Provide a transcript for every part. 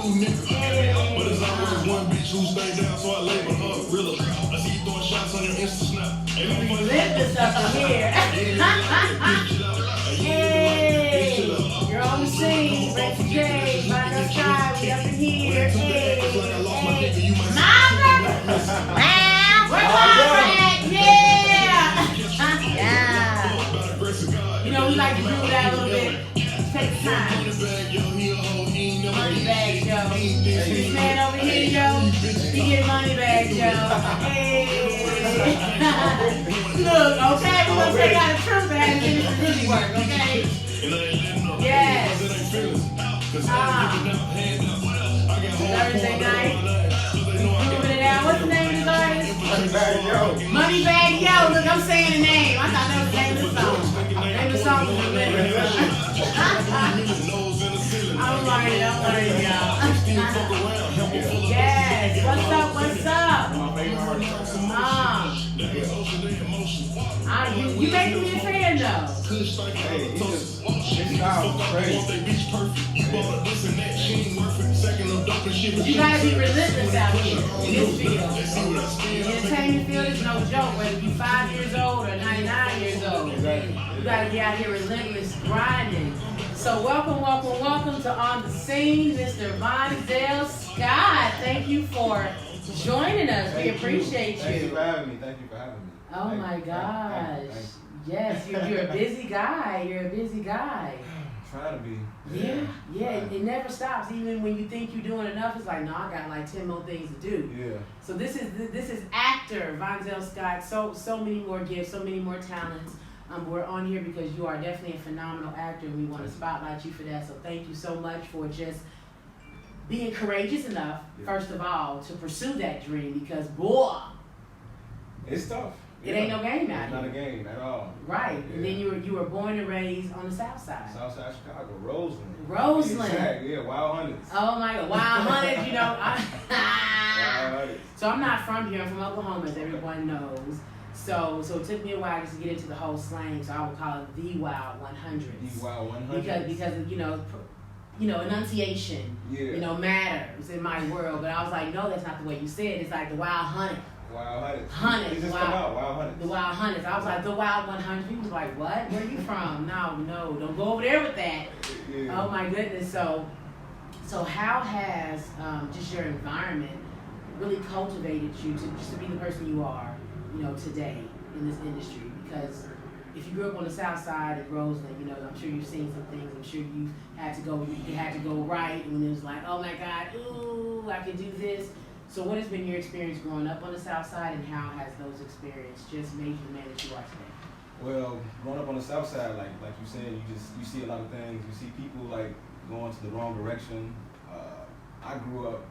Hey. But it's always one bitch who stay down, so I label her gorilla. I see you throwing shots on your Insta snap. Relentless up in here. Hey, you're on the scene. Racheal, Vonzell, we up in here. Hey, Mama! Where's Mama at? Yeah! Yeah. You know, we like to do that a little bit. Take time. Money bag, yo. This man over here, yo. He get money bag, yo. Hey. Look, okay, we're gonna take out the truth and have this really work, okay? Yes. Thursday night. Moving it out. What's the name of this artist? Money Bag Yo. Money Bag Yo. Look, I'm saying the name. I thought that was the name of the song. The name of the song was Relentless. I'm learning, y'all. Yes. What's up? What's up? You making me a fan though. Hey, his style is crazy. You gotta be relentless out here in this field. The entertainment field is no joke, whether you're 5 years old or 99 years old. You gotta be out here relentless grinding. So welcome to On the Scene, Mr. Vonzell Scott. Thank you for joining us. We appreciate you. Thank you for having me. Oh my gosh. Yes, you're a busy guy. You're a busy guy. Trying to be. Yeah. It never stops. Even when you think you're doing enough, it's like, no, I got like 10 more things to do. Yeah. So this is actor Vonzell Scott. So many more gifts, so many more talents. We're on here because you are definitely a phenomenal actor, and we want to spotlight you for that. So thank you so much for just being courageous enough, first of all, to pursue that dream. Because boy, it's tough. It ain't no game out here. It's not a game at all. Right. Yeah. And then you were born and raised on the South Side. South Side Chicago, Roseland. Exactly. Yeah, Wild Hundreds. Oh my God, Wild Hundreds. You know. Wild Hundreds. So I'm not from here. I'm from Oklahoma, as everyone knows. So it took me a while just to get into the whole slang. So I would call it the Wild 100s. The Wild 100s. Because enunciation, matters in my world. But I was like, no, that's not the way you said it. It's like the Wild Hundred. Wild Hundreds. Hundreds. It just come out, Wild Hundreds. The Wild Hundreds. I was like, the Wild 100. People was like, what? Where are you from? No, don't go over there with that. Yeah. Oh my goodness. So how has just your environment really cultivated you to be the person you are, today in this industry? Because if you grew up on the South Side of Roseland, I'm sure you've seen some things. I'm sure you had to go right when it was like, oh my God, ooh, I can do this. So what has been your experience growing up on the South Side, and how has those experiences just made you the man that you are today? Well, growing up on the South Side, like you said, you see a lot of things. You see people like going to the wrong direction. I grew up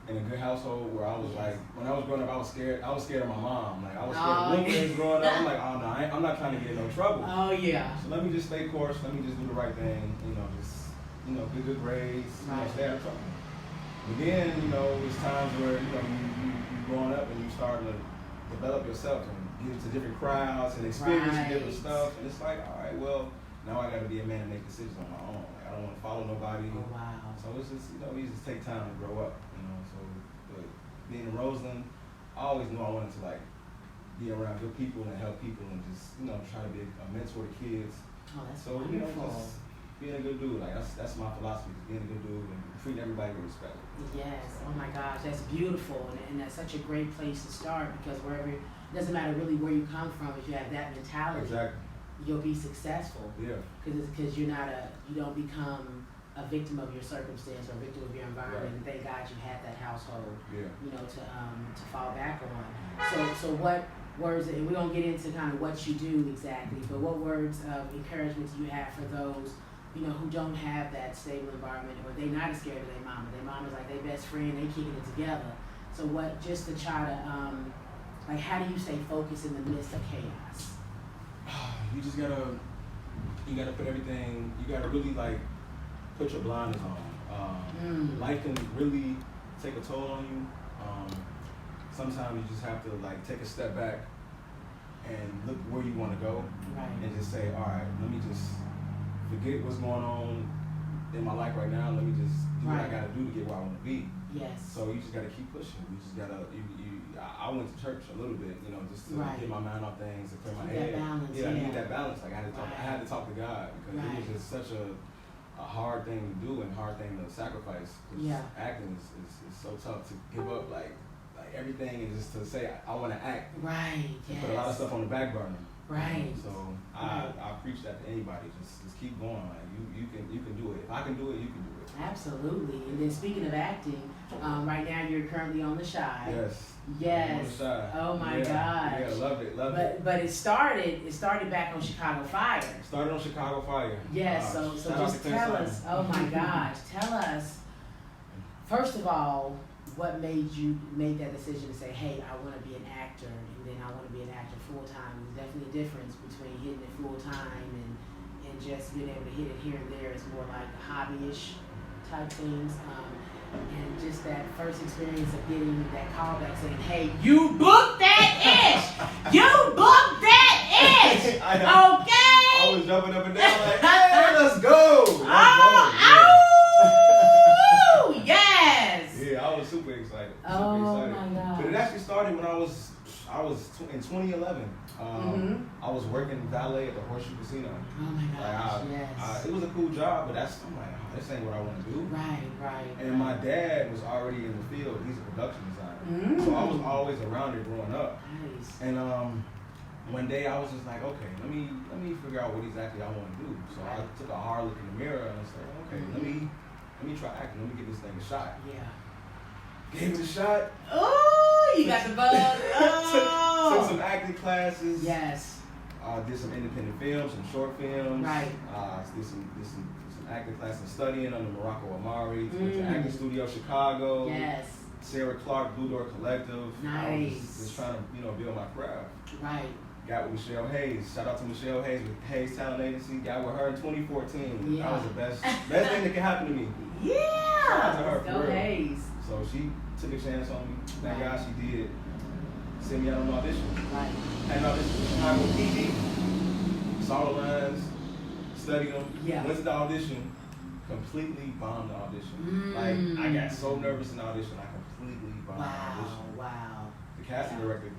in a good household where I was like, when I was growing up, I was scared of my mom. Like I was scared of little things growing up. I'm like, oh no, I'm not trying to get in no trouble. Oh yeah. So let me just stay course. Let me just do the right thing. Get good grades. Stay out of trouble. But then, there's times where, you growing up and you start to develop yourself and get into different crowds and experience different stuff. And it's like, all right, well, now I got to be a man and make decisions on my own. Like, I don't want to follow nobody. Oh, wow. So it's just, we just take time to grow up, So, but being in Roseland, I always knew I wanted to, be around good people and help people and just, try to be a mentor to kids. Oh, that's so, wonderful. Just being a good dude. Like, that's my philosophy, is being a good dude and treating everybody with respect. Yes. Oh my gosh, that's beautiful, and that's such a great place to start, because it doesn't matter really where you come from. If you have that mentality, exactly, you'll be successful. Yeah. Because you don't become a victim of your circumstance or a victim of your environment. And thank God you had that household. Yeah. To fall back on. So what words? And we don't get into kind of what you do exactly, but what words of encouragement do you have for those who don't have that stable environment, or they not as scared of their mama? Their mama's like their best friend, they kicking it together. So what, just to try to, how do you stay focused in the midst of chaos? You just gotta put everything, you gotta really put your blinders on. Life can really take a toll on you. Sometimes you just have to take a step back and look where you wanna go, and just say, all right, let me just forget what's going on in my life right now. Let me just do what I gotta do to get where I want to be. Yes. So you just gotta keep pushing. You just gotta. I went to church a little bit, you know, just to get my mind off things, to clear my head. That balance, I needed that balance. Like I had to talk to God because it was just such a hard thing to do and hard thing to sacrifice. Acting is so tough to give up, like everything, and just to say I want to act. Right. Yes. Put a lot of stuff on the back burner. Right. So I preach that to anybody. Just keep going. Like you can do it. If I can do it, you can do it. Absolutely. And then speaking of acting, right now you're currently on The Chi. Yes. Yes. On The Chi. Oh my gosh. Yeah, loved it. But it started back on Chicago Fire. Started on Chicago Fire. Yes. So just tell us. Oh my gosh. Tell us. First of all, what made you make that decision to say, hey, I want to be an actor, and then I want to be an actor full time? There's definitely a difference between hitting it full time and just being able to hit it here and there. It's more like hobby-ish type things. And just that first experience of getting that call back saying, hey, you booked that ish! You booked that ish! Okay? I was jumping up and down like, hey, let's go! Yes! Yeah, I was super excited. My God. But it actually started when I was in 2011. I was working valet at the Horseshoe Casino. Oh my gosh, yes. It was a cool job, but I'm like, this ain't what I want to do. Right. And my dad was already in the field. He's a production designer. So I was always around it growing up. Nice. And one day I was just like, okay, let me figure out what exactly I want to do. So I took a hard look in the mirror and I said, okay, let me try acting. Let me give this thing a shot. Yeah. Gave it a shot. Oh, you got the bug. Took some acting classes. Yes. Did some independent films, some short films. Right. Did some acting classes, studying under Morocco Amari. Went to Acting Studio Chicago. Yes. Sarah Clark, Blue Door Collective. Nice. I was just trying to, build my craft. Right. Got with Michelle Hayes. Shout out to Michelle Hayes with Hayes Talent Agency. Got with her in 2014. Yeah. That was the best thing that could happen to me. Yeah. Shout out to her for Go real. Hayes. So she took a chance on me. Thank God she did. Send me out on an audition. Right. Had an audition for Chicago PD. Saw the lines, studied them. Yeah. Went to the audition. Completely bombed the audition. Like I got so nervous in the audition, I completely bombed the audition. Wow. The casting director,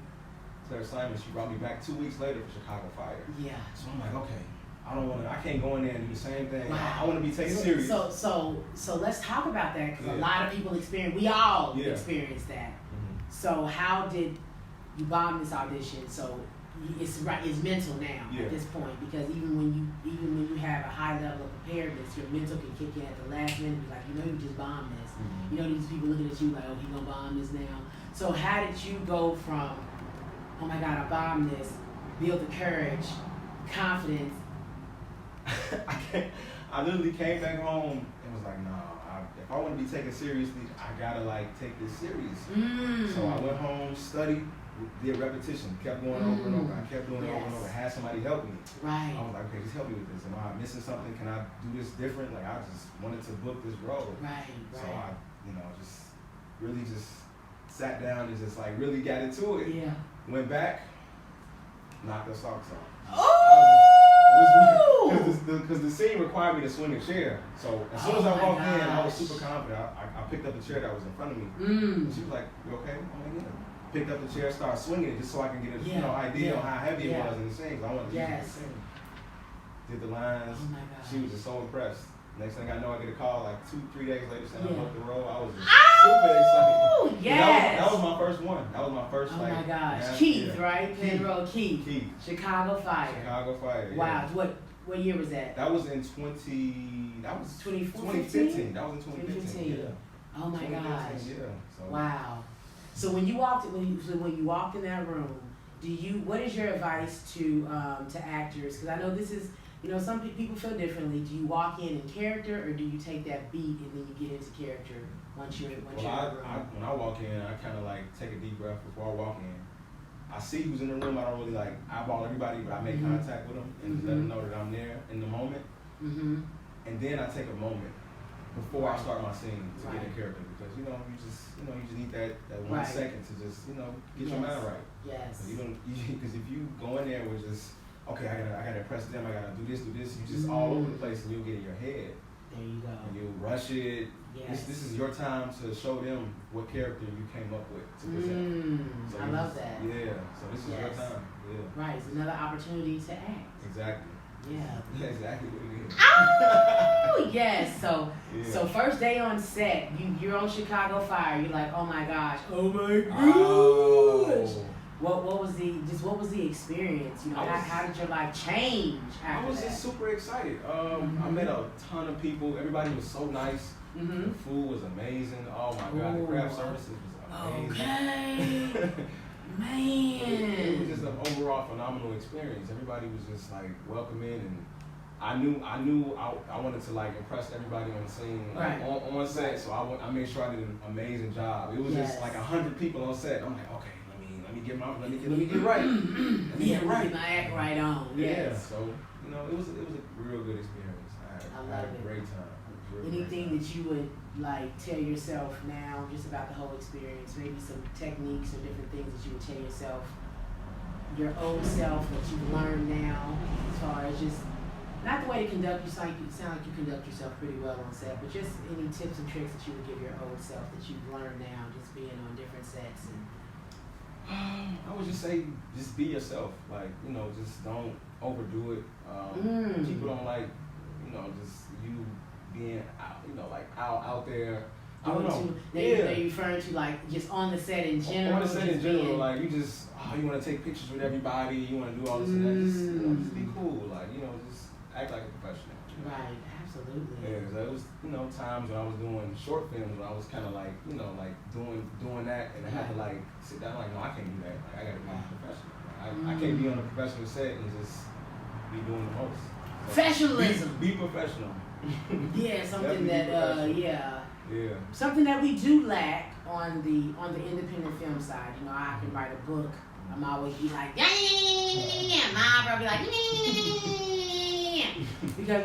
Claire Simon, she brought me back 2 weeks later for Chicago Fire. Yeah. So I'm like, okay, I can't go in there and do the same thing. Wow. I want to be taken serious. So let's talk about that because a lot of people we all experience that. So how did you bomb this audition? So it's mental now at this point because even when you have a high level of preparedness, your mental can kick in at the last minute. Be like, you just bombed this. You know these people looking at you like, oh, he gonna bomb this now. So how did you go from, oh my God, I bombed this, build the courage, confidence? I literally came back home and was like, nah, if I want to be taken seriously, I gotta take this serious. So I went home, studied, did repetition, kept going over and over. I kept doing it over and over. Had somebody help me. Right. I was like, okay, just help me with this. Am I missing something? Can I do this different? Like I just wanted to book this role. Right. So I, just really sat down and just really got into it. Yeah. Went back, knocked the socks off. Because the scene required me to swing a chair. So as soon as I walked in, I was super confident. I picked up the chair that was in front of me. And she was like, you okay? I'm like, yeah. Picked up the chair, started swinging it just so I can get an idea on how heavy it was in the scene. Because I wanted to use it in the scene. Did the lines. Oh my gosh. She was just so impressed. Next thing I know, I get a call 2-3 days later saying I booked the role. I was just super excited. Yes. That was my first one. That was my first Oh my gosh. Keith, right? Penrose Keith. Chicago Fire. Chicago Fire. Wow. What year was that? That was in 2015. That was in 2015. Yeah. Oh my gosh. Yeah. So. Wow. So when you walked in that room, what is your advice to actors? Because I know this is, some people feel differently. Do you walk in character, or do you take that beat and then you get into character once you're in the room? When I walk in, I kind of take a deep breath before I walk in. I see who's in the room. I don't really eyeball everybody, but I make contact with them and just let them know that I'm there in the moment. And then I take a moment before I start my scene to get in character because you just need that 1 second to just get your mind right. Yes. Because if you go in there with just okay, I gotta impress them, I gotta do this, you just all over the place and you'll get in your head. There you go. And you'll rush it, Yes. This is your time to show them what character you came up with to present. So I love that. Yeah. So this is your time. Yeah. Right. It's another opportunity to act. Exactly. Yeah. That's exactly what it is. Oh yes. So Yeah. so first day on set, you're on Chicago Fire. You're like, oh my gosh. Oh my gosh. Oh. What was the experience? You know, how did your life change after I was that? just super excited. I met a ton of people. Everybody was so nice. Mm-hmm. The food was amazing. Oh my God, the craft services was amazing. Okay. Man. It was just an overall phenomenal experience. Everybody was just like welcoming, and I knew I wanted to like impress everybody on the scene, like, on set. So I made sure I did an amazing job. It was just like 100 people on set. I'm like, okay, let me get right. Let me get right. Get my act right on. Yeah. So you know, it was a real good experience. I had a great time. Anything that you would like tell yourself now, just about the whole experience? Maybe some techniques or different things that you would tell yourself, your old self, that you've learned now, as far as just not the way to conduct. You sound like you conduct yourself pretty well on set, but just any tips and tricks that you would give your old self that you've learned now, just being on different sets. And I would just say, just be yourself. Like, you know, just don't overdo it. People don't like, you know, just you being out, you know, like out there. I don't know. They're referring to like just on the set in general. On the set in general, like you just you want to take pictures with everybody. You want to do all this and that. Just, you know, just be cool. Like, you know, just act like a professional. You know? Right. Absolutely. Yeah, because there was, you know, times when I was doing short films when I was kind of like, you know, like doing that, and I had to like sit down like, no, I can't do that. Like, I got to be professional. I can't be on a professional set and just be doing the most. So professionalism. Be professional. Yeah, something that Yeah. something that we do lack on the independent film side. You know, I can write a book. I'm always be like, yeah. My bro be like, because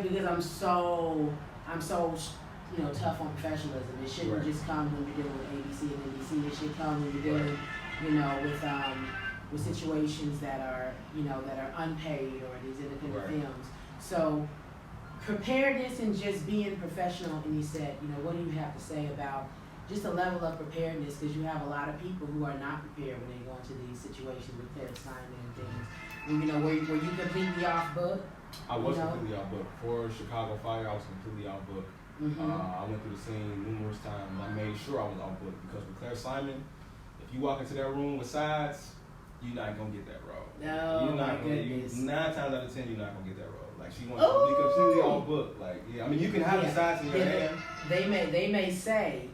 I'm so you know, tough on professionalism. It shouldn't just come when you're dealing with ABC and NBC. It should come when you're dealing, you know, with situations that are, you know, that are unpaid or these independent films. So preparedness and just being professional. And you said, you know, what do you have to say about just the level of preparedness? Because you have a lot of people who are not prepared when they go into these situations with their assignment and things. And, you know, were you completely off book? I was completely off book. For Chicago Fire, I was completely off book. I went through the scene numerous times, and I made sure I was off book, because with Claire Simon, if you walk into that room with sides, you're not gonna get that role. No, you're not my gonna. goodness. 9 times out of 10, you're not gonna get that role. Like, she wants to be completely off book. Like, I mean, you can have the sides in your hand. They may say,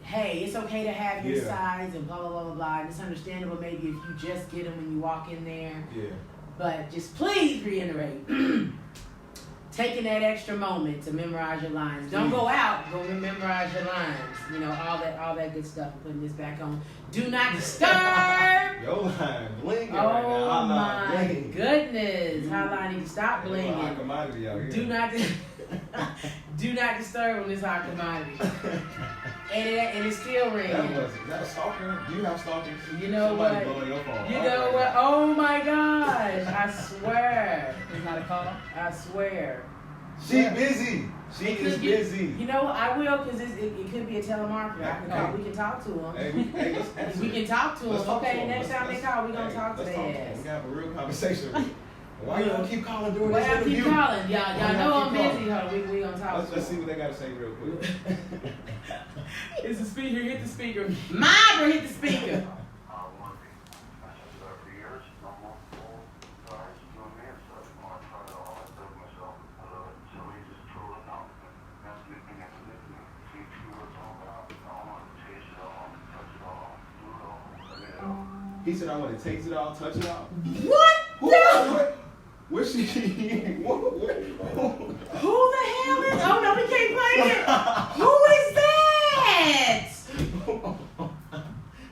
hey, it's okay to have your sides and blah blah blah blah blah. And it's understandable maybe if you just get them when you walk in there. Yeah. But just please reiterate, taking that extra moment to memorize your lines. Don't go out, go memorize your lines. You know, all that good stuff. I'm putting this back on. Do not disturb. Your line blinging right now. Oh my goodness. Hotline need to stop blinging. Hot commodity out here. Do not disturb on this hot commodity. And it's still ringing. Is that a stalker? Do you have stalkers? You know Somebody what? blowing your phone. You know what? Oh my gosh. I swear. It's not a call? I swear. She busy. She is busy. You know, I will, because it could be a telemarketer. We can talk to him. Hey, let's we can talk to him. Okay, next time they call, we're going to talk to their ass. We can have a real conversation. Why you gonna keep calling during this interview? Keep calling. Y'all know I'm busy. We gonna talk. Let's see what they gotta say real quick. It's the speaker. Hit the speaker. Myra, hit the speaker. He said, I want to taste it all, touch it all. What? What? Where's she? Who the hell is? Oh no, we can't play it. Who is that?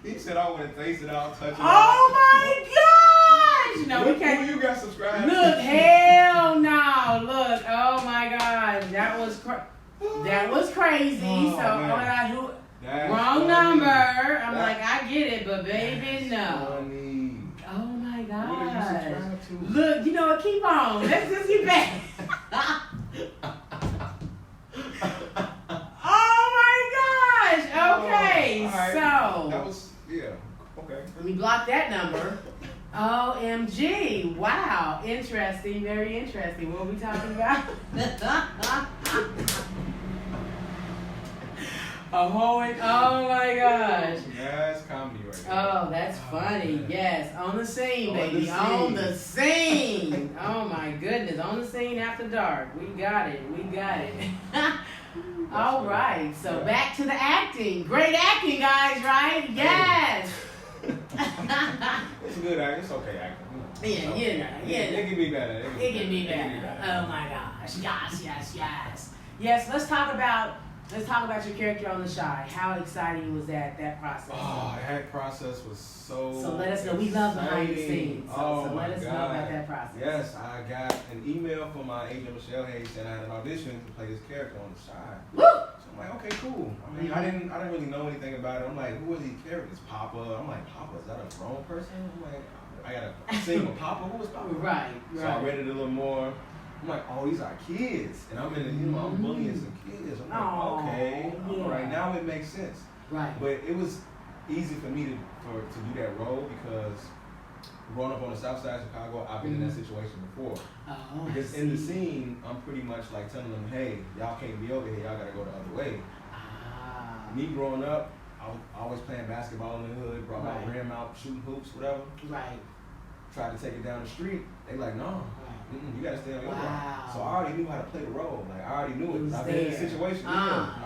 He said, I want to taste it all, touch it all. Oh my gosh! No, we can't. Who you got subscribed? Look, hell no! Look, oh my gosh, that was crazy. Oh, my God, who? That's wrong funny. number. I'm like, I get it, but baby, no. Funny. Oh my God. What did you subscribe to? Look, you know what? Keep on. Let's just get back. Oh my Okay, All right. so That was, yeah, okay. let me block that number. OMG. Wow. Interesting. Very interesting. What are we talking about? Oh my gosh. That's comedy right there. Oh, that's funny. Man. Yes. On the scene, baby. On the scene. Oh my goodness. On the scene after dark. We got it. All right. So back to the acting. Great acting, guys, right? Yes. It's good acting. It's okay acting. Yeah. It can be better. It can be better. Oh my gosh. Yes. Yes, let's talk about your character on The Shy. How exciting was that process? Oh, that process was so let us know. We love behind the exciting. scenes. So let us know about that process. Yes, I got an email from my agent Michelle Hayes saying I had an audition to play this character on The Shy. Woo! So I'm like, okay, cool. I mean, I didn't really know anything about it. I'm like, who is he character? Papa. I'm like, Papa, is that a grown person? I'm like, I gotta sing with Papa. Who is Papa? Right. So I read it a little more. I'm like, oh, these are kids, and I'm in, I'm bullying some kids. I'm like, okay, all right, now it makes sense. Right. But it was easy for me to do that role because growing up on the south side of Chicago, I've been in that situation before. Oh, because in the scene, I'm pretty much like telling them, hey, y'all can't be over here, y'all gotta go the other way. Me growing up, I was always playing basketball in the hood, brought my rim out, shooting hoops, whatever. Right. Tried to take it down the street. They like, no. You gotta stay on your block. So I already knew how to play the role. Like I already knew it. I've been in the situation. I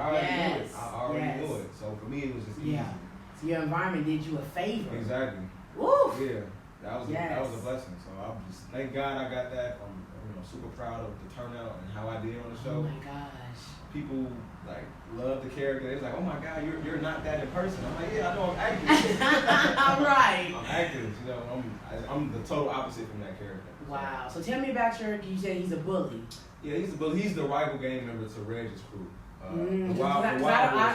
already knew it. I already knew it. So for me, it was just easy. Yeah. So your environment did you a favor. Exactly. Woo! Yeah. That was a blessing. So I'm just thank God I got that. I'm super proud of the turnout and how I did on the show. Oh my gosh. People like love the character. It's like, oh my God, you're not that in person. I'm like, yeah, I know I'm acting. All right. I'm acting. I'm the total opposite from that character. Wow. So tell me about you said he's a bully. Yeah, he's a bully. He's the rival gang member to Reg's crew. I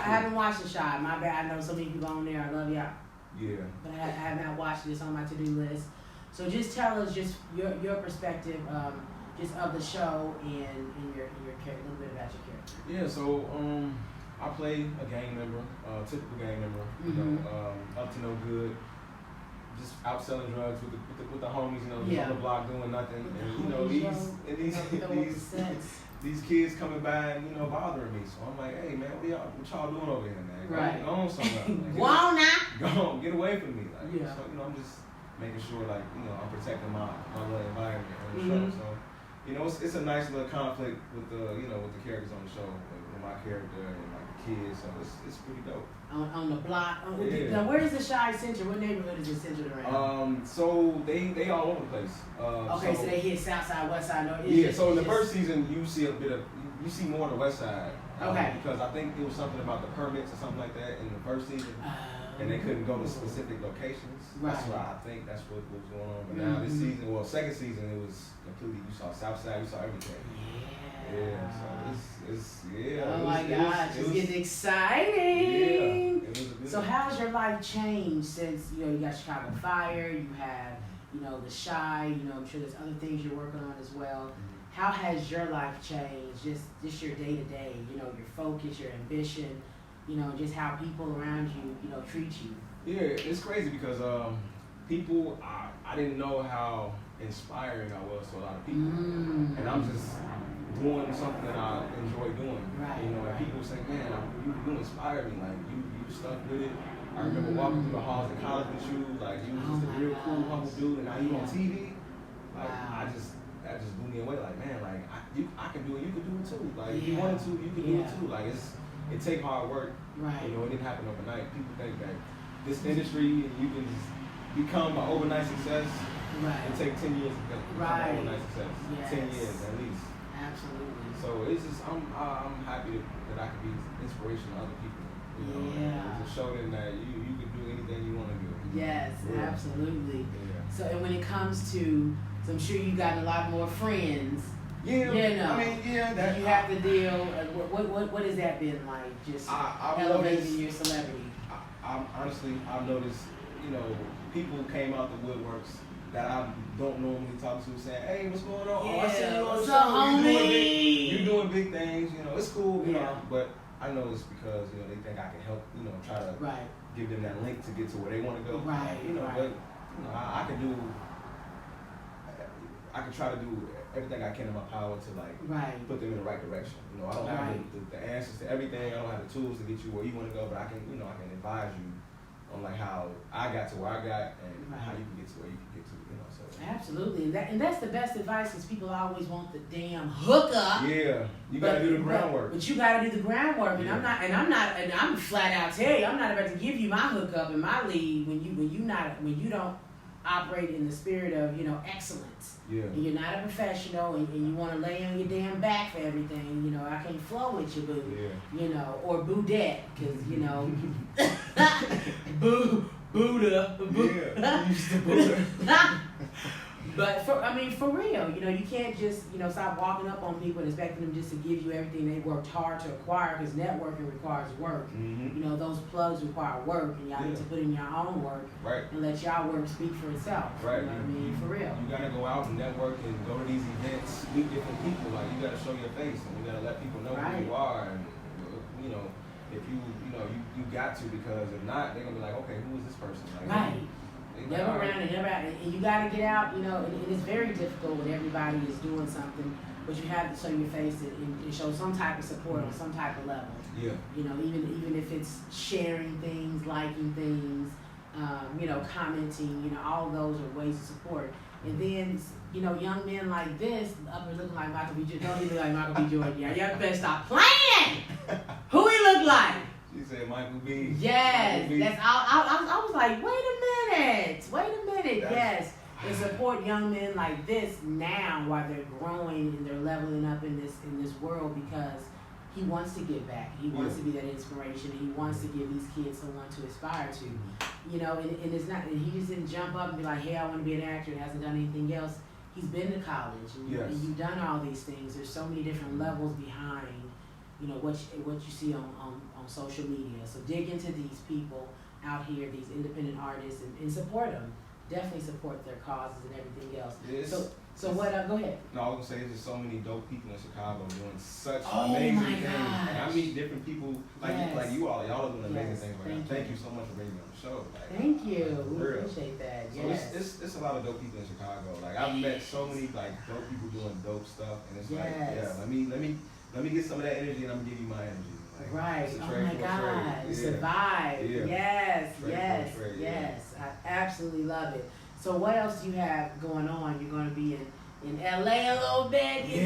haven't watched The Shy. My bad. I know so many people on there. I love y'all. Yeah. But I have not watched this on my to-do list. So just tell us just your perspective just of the show and your character, a little bit about your character. Yeah, so I play a gang member, typical gang member, you know, up to no good, just out selling drugs with the homies, you know, just on the block doing nothing, and you know these kids coming by and bothering me. So I'm like, hey man, what y'all doing over here, man? Go on somewhere. Like, go on, get away from me. Like, so I'm just making sure I'm protecting my little environment on the show. So it's a nice little conflict with the characters on the show, with my character and like the kids. So it's pretty dope. On the block. Now where is The Shy centered? What neighborhood is it centered around? So they all over the place. Okay, so they hit South Side, West Side, North. So in the first season you see you see more of the West Side. Okay. Because I think it was something about the permits or something like that in the first season. And they couldn't go to specific locations. Right. That's why I think that's what was going on. But now this season, second season, it was completely, you saw South Side, you saw everything. Yeah. So it's Oh my gosh, it's getting exciting. Yeah. So how's your life changed since, you got Chicago Fire, you have, The Shy, I'm sure there's other things you're working on as well. How has your life changed, just your day-to-day, your focus, your ambition, just how people around you, treat you? Yeah, it's crazy because people, I didn't know how inspiring I was to a lot of people. And I'm just doing something that I enjoy doing. Right. And people say, man, you inspire me. Like, you stuck with it. I remember walking through the halls of college with you. Like, you was just a real cool, humble dude. And now you on TV. Like, that just blew me away. Like, man, like, I can do it. You can do it too. Like, if you wanted to, you can do it too. Like, it take hard work. Right. It didn't happen overnight. People think that this industry, you can just become an overnight success. Right. It takes 10 years to become an overnight success. Yes. 10 years at least. Absolutely. So it's just I'm happy that I can be inspiration to other people. To show them that you can do anything you want to do. Yes, absolutely. Yeah. So and when it comes to, so I'm sure you've gotten a lot more friends. Yeah. I mean, that you have to deal. What has that been like? Just elevating your celebrity. I've noticed, people came out the woodworks that I don't normally talk to, saying, "Hey, what's going on? Oh, I see you on the show. Homie? You're doing big things. It's cool. But I know it's because they think I can help try to give them that link to get to where they want to go. Right. But I can do. I can try to do everything I can in my power to put them in the right direction. I don't have the answers to everything. I don't have the tools to get you where you want to go, but I can I can advise you on how I got to where I got and how you can get to where you can get to. So absolutely, and that's the best advice because people always want the damn hookup. Yeah, you gotta do the groundwork. But you gotta do the groundwork, and I'm flat out tell you, I'm not about to give you my hookup and my lead when you don't operate in the spirit of excellence. Yeah. And you're not a professional, and you want to lay on your damn back for everything. I can't flow with you, boo. Yeah. Or boudette, because Buddha. Yeah. Used to Buddha. But for real, you can't just stop walking up on people and expecting them just to give you everything they worked hard to acquire, because networking requires work. Mm-hmm. Those plugs require work, and y'all need to put in your own work and let y'all work speak for itself. Right. You know what I mean? For real. You gotta go out and network and go to these events, meet different people. You gotta show your face and you gotta let people know who you are. And if you got to, because if not, they're gonna be like, okay, who is this person? Right. Never around and never out. And you got to get out, and it's very difficult when everybody is doing something, but you have to show your face and show some type of support on some type of level. Yeah. Even if it's sharing things, liking things, commenting, all of those are ways to support. And then, young men like this, up here looking like Michael B. Jordan, don't even look like Michael B. Jordan. Y'all better stop playing! Who he look like? She said Michael B. Yes, Michael B. that's. I was like, wait a minute. Yes, and support young men like this now while they're growing and they're leveling up in this world, because he wants to give back. He wants to be that inspiration. He wants to give these kids someone to aspire to. And it's not. And he just didn't jump up and be like, hey, I want to be an actor, and hasn't done anything else. He's been to college and you've done all these things. There's so many different levels behind what you see on social media. So dig into these people out here, these independent artists, and support them. Definitely support their causes and everything else. So what? Go ahead. No, I was gonna say there's just so many dope people in Chicago doing such amazing things. And I meet different people like you all. Y'all are doing amazing things right now. Thank you so much for bringing me on the show. Thank you. We appreciate that. So it's a lot of dope people in Chicago. I've met so many dope people doing dope stuff, and it's let me get some of that energy, and I'm gonna give you my energy. Right. Oh my God. It's a vibe. Yeah. Yes. I absolutely love it. So what else do you have going on? You're going to be in LA a little bit. You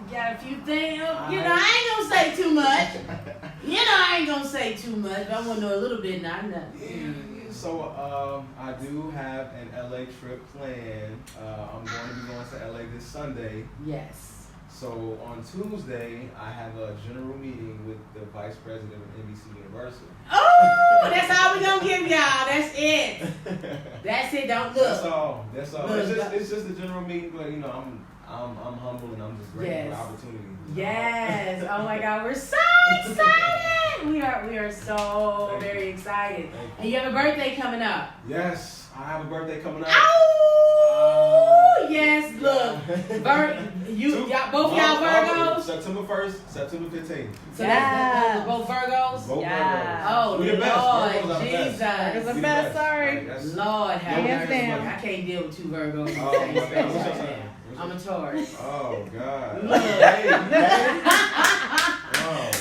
got a few things. I ain't gonna say too much. I ain't gonna say too much. But I want to know a little bit. Not nothing. So I do have an LA trip planned. I'm going to be going to LA this Sunday. Yes. So on Tuesday, I have a general meeting with the vice president of NBC Universal. Oh, that's all we gonna give y'all. That's it. That's it. Don't look. That's all. Look, it's just a general meeting, but I'm humble and I'm just grateful for the opportunity. Yes. Oh my God, we're so excited. We are so very excited. And you have a birthday coming up. Yes, I have a birthday coming up. Oh yes, look. Both y'all Virgos? September 1st, September 15th. So that's both Virgos? Both Virgos. Oh, We're the best. Lord Jesus. Virgos the best, sorry. Lord have mercy. I can't deal with two Virgos. Oh my God. What's your sign? I'm a Taurus. Oh God.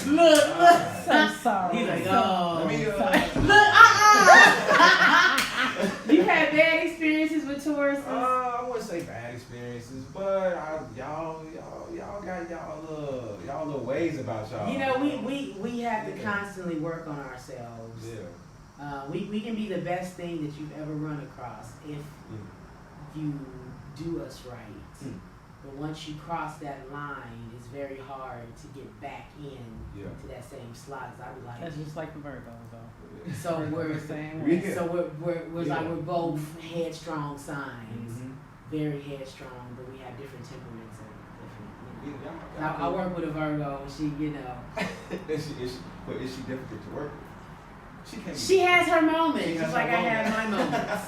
Look. So sorry. He's like, oh. Let me, You had bad experiences with Tauruses? I wouldn't say bad experiences, but y'all got y'all little ways about y'all. We have to constantly work on ourselves. Yeah. We can be the best thing that you've ever run across if you do us right. But once you cross that line, it's very hard to get back in to that same slot. I'd be like, that's just like the Virgos, though. So we're same way. So we're both headstrong signs, very headstrong, but we have different temperaments and different. I work with a Virgo, and she, Is she difficult to work with? She has her moments, just like I have my moments.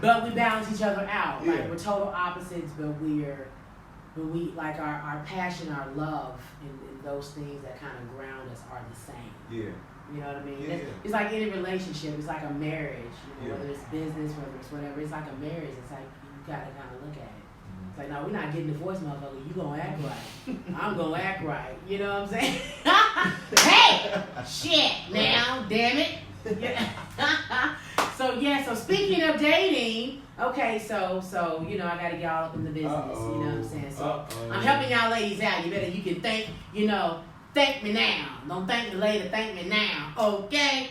But we balance each other out. Like we're total opposites, but we're when we like our passion, our love, and those things that kind of ground us are the same. Yeah. You know what I mean? Yeah. It's like any relationship. It's like a marriage. You know, Yeah. whether it's business, whether it's whatever. It's like a marriage. It's like you gotta kind of look at it. It's like, no, we're not getting divorced, motherfucker. You gonna act right. I'm gonna act right. You know what I'm saying? Hey, shit, now, damn it. Yeah. So speaking of dating, okay, so you know, I gotta get all up in the business. Uh-oh. You know what I'm saying? So I'm helping y'all ladies out. You can thank me now. Don't thank me later. Thank me now. Okay.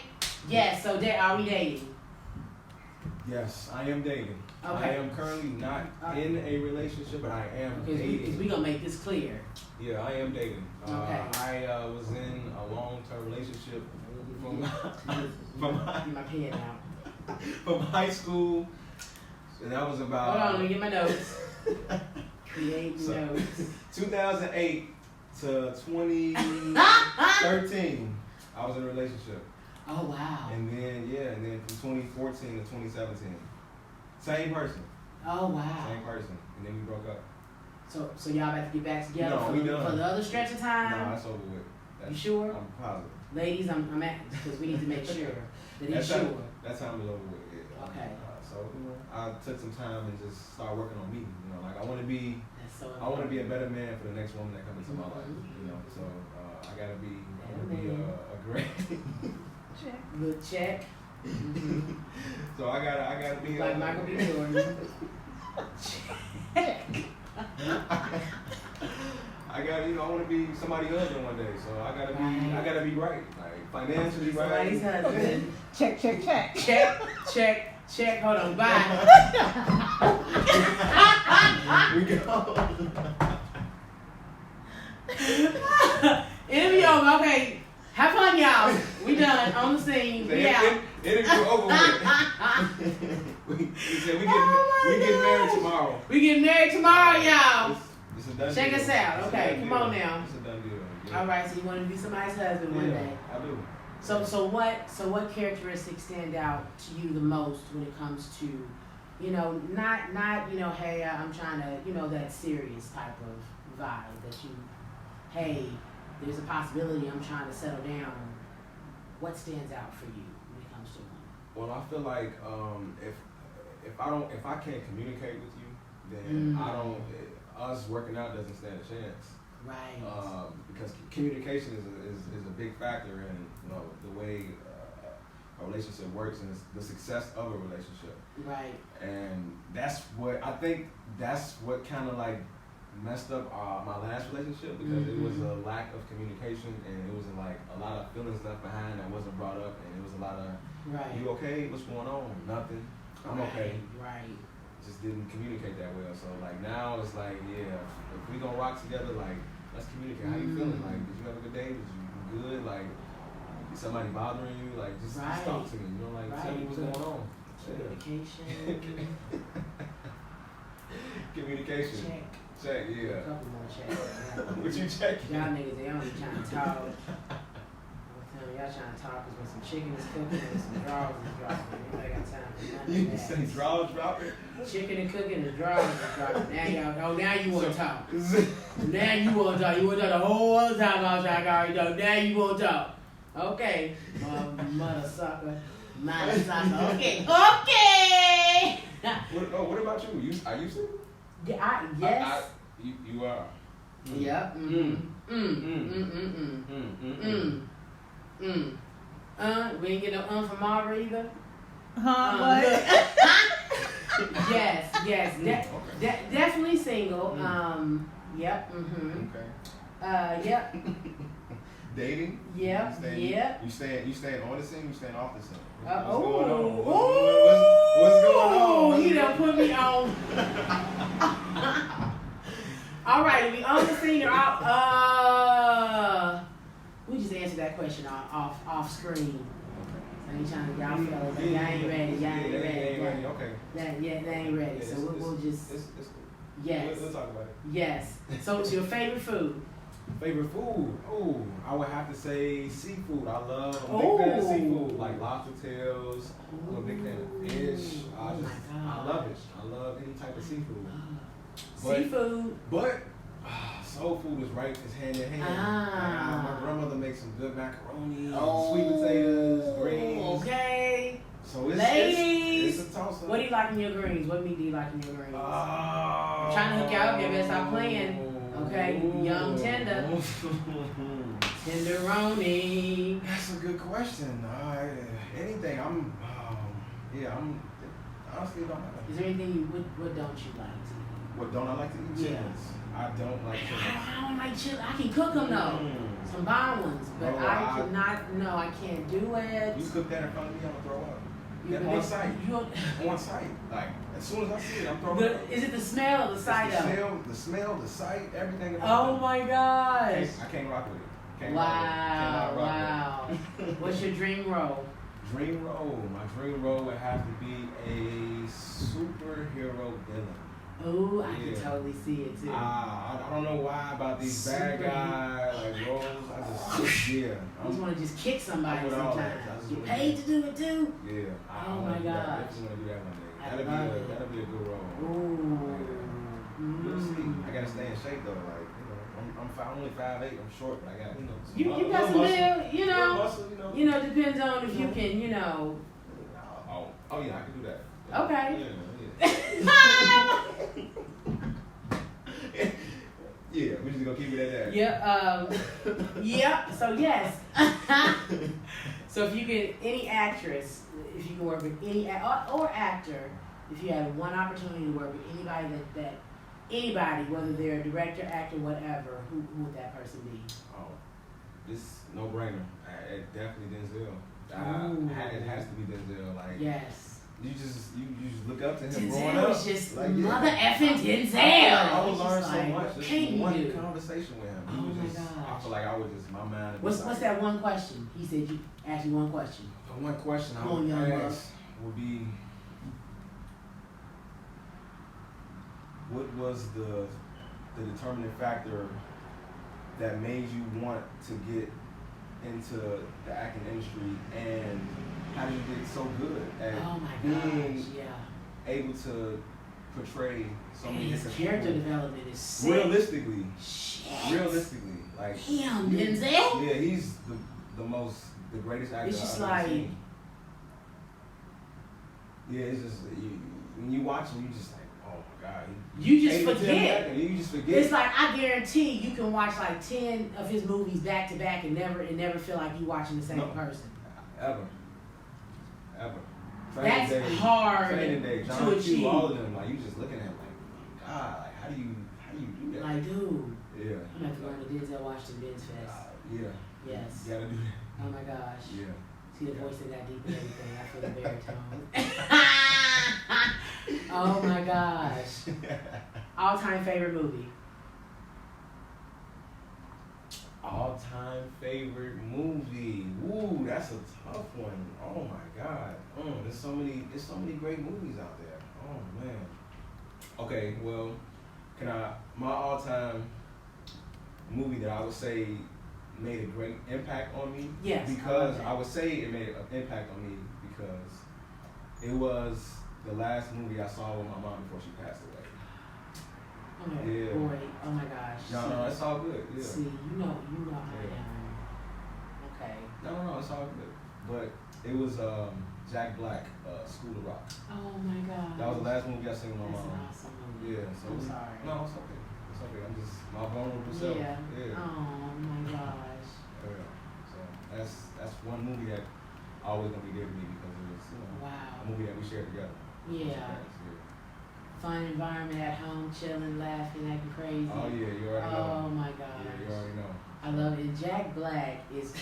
Yes. So are we dating? Yes, I am dating. Okay. I am currently not in a relationship, but I am Because dating. we're gonna make this clear. Yeah, I am dating. Okay. I was in a long-term relationship from Get my pen out. from high school, and that was about. Hold on, let me get my notes. Create notes. 2008 to 2013, I was in a relationship. Oh wow. And then from 2014 to 2017. Same person. Oh wow. Same person. And then we broke up. So y'all about to get back together No, we done. for the other stretch of time? No, that's over with. You sure? I'm positive. Ladies, I'm at because we need to make sure that he's That sure. time is over with. Yeah. Okay. So I took some time and just started working on me. Like I want to be. That's so I want to be a better man for the next woman that comes into my life. So I gotta be. I want to be a great. Check. Good check. Mm-hmm. So I gotta be Like Michael B. Jordan. I got, I want to be somebody's husband one day, so I gotta be right, like financially right. Somebody's husband. Check. Check. Hold on. Bye. We go. Interview over. Okay. Have fun, y'all. We done on the scene. We out. Interview over with. We said we get married tomorrow. We get married tomorrow, y'all. It's a done Check deal. us out. It's a Okay, done come deal. on now. It's a done deal. Yeah. All right, so you want to be somebody's husband one day. I do. So what characteristics stand out to you the most when it comes to, not hey, I'm trying to, that serious type of vibe that you, hey, there's a possibility I'm trying to settle down. What stands out for you when it comes to one? Well, I feel like if I can't communicate with you, then us working out doesn't stand a chance. Right. Because communication is a big factor in the way a relationship works and the success of a relationship. Right. And that's what kind of like messed up my last relationship, because it was a lack of communication, and it was like a lot of feelings left behind that wasn't brought up, and it was a lot of you okay? What's going on? Nothing. I'm okay. Right. Just didn't communicate that well. So like now it's like, yeah, if we gonna rock together, like let's communicate. How you feeling? Like, did you have a good day? Was you good? Like, is somebody bothering you? Like, just talk to me. Like tell me what's going on. Communication. Communication. Check, yeah. A couple more checks. What you checking? Y'all niggas, they only trying to talk. I'm telling y'all trying to talk is when some chicken is cooking and some drawers is dropping. Ain't got time for none You of that. say drawers dropping? Chicken and cooking and drawers is dropping. Now you want to talk. Now you want to talk. You want to talk the whole other time I was trying to already talk. Now you want to talk. Okay. Mother sucker. Okay. What about you? Are you single? Yes. You are. Yep. We ain't get no from Mara either. What? Yes. Definitely single. Yep. Okay. Yep. Dating? Yep. You staying on the scene? You staying off the scene? What's going on? He done put me on. All right, we on the scene or out? We just answered that question off screen. I ain't trying to y'all fellas. Y'all ain't ready. Y'all ain't ready. Okay. They ain't ready. So we'll just. It's cool. Yes. We'll talk about it. Yes. So what's your favorite food? Favorite food? Oh, I would have to say seafood. I'm a big fan of seafood, like lobster tails. I'm a big fan of fish. I love it. I love any type of seafood. Seafood. But soul food is right. It's hand in hand. Ah. My grandmother makes some good macaroni, Oh, sweet potatoes, greens. Okay. So it's Ladies, it's a toss up. what do you like in your greens? What meat do you like in your greens? I'm trying to hook y'all up. You better stop playing. Okay, young tender. Tenderoni. That's a good question. Anything. I'm honestly don't like. Is there anything what don't you like to eat? What don't I like to eat? Yeah. Chitlins. I don't like chitlins. I don't like chitlins. I can cook them though. Some bomb ones, but No, I cannot. No, I can't do it. You cook that in front of me, I'm gonna throw up. You- Yeah, on site. you- On site. Like as soon as I see it, I'm throwing But up. is it the smell or the sight of it? The smell, the sight, everything about Oh it. my gosh! I can't rock with it. Can't Wow! rock with it. Wow! What's your dream role? Dream role. My dream role would have to be a superhero villain. Oh, I can Yeah. totally see it too. I don't know why about these bad Super- guy like roles. I just I just want to just kick somebody I'm with all that. sometimes. I just Get wanna paid to do it too. Yeah. Oh my gosh. gosh. Definitely want to do that one day. I That'd love it. be a good role. Ooh. We'll see. Mm. I gotta stay in shape though. Like I'm only 5'8". I'm short, but I got some You little got some muscle. build, you know. Little muscle, you know. Depends on if you can, Oh yeah, I can do that. Okay. Yeah. Yeah, we just gonna keep it at that. Yep. So yes. So if you get any actress, if you can work with any or actor, if you have one opportunity to work with anybody that anybody, whether they're a director, actor, whatever, who would that person be? Oh, this no brainer. Definitely Denzel. Ooh. It has to be Denzel. Like Yes. you just look up to him growing Denzel up. was just Like, mother effing Denzel. I would It's learn just so like, much what just can from you one do? conversation with him. He Oh was my just, I gosh. feel like I would just my mind. would be What's like- that one question? He said you asked you one question. The one question I Come on, would young buck. ask would be, what was the determining factor that made you want to get into the acting industry, and how did you get so good at Oh my being gosh, yeah. able to portray so And many his different character people development is sick. realistically? Shit. Realistically, like Damn, you- Denzel? Yeah, he's the greatest actor It's just I've ever like- seen. Yeah, it's just when you watch him, you just like, oh my god. You just Ain't no telling forget. actor, you just forget. It's like I guarantee you can watch like 10 of his movies back to back and never feel like you watching the same No. person. Ever. That's Training Day, hard Training Day, to John Q, achieve. all of them. Like you just looking at him like, God, like how do you do that? Like, dude, Yeah. I'm gonna have to go to Denzel Washington Ben's Fest. Yeah. Yes. You gotta do that. Oh my gosh. Yeah. See the voice that got deep and everything. I feel the baritone. Oh my gosh. All-time favorite movie. All-time favorite movie. Ooh, that's a tough one. Oh my God. There's so many great movies out there. Oh man. Okay, well, my all-time movie that I would say made a great impact on me. Yes. Because I I would say it made an impact on me because it was the last movie I saw with my mom before she passed away. Oh my Yeah. boy. Oh my gosh. No, it's all good. Yeah. See, you know I Yeah. am. Okay. No, it's all good. But it was Jack Black, School of Rock. Oh my god. That was the last movie I seen with my That's an mom. awesome movie. Yeah, so I'm sorry. No, it's okay. It's okay. I'm just my vulnerable self. Yeah. Yeah. Oh my gosh. Yeah. So that's one movie that always gonna be there to me because it was a Wow. movie that we shared together. Yeah. Fun environment at home, chilling, laughing, acting crazy. Oh yeah, you already know. Oh my Yeah, gosh. you already know. I love it. And Jack Black is.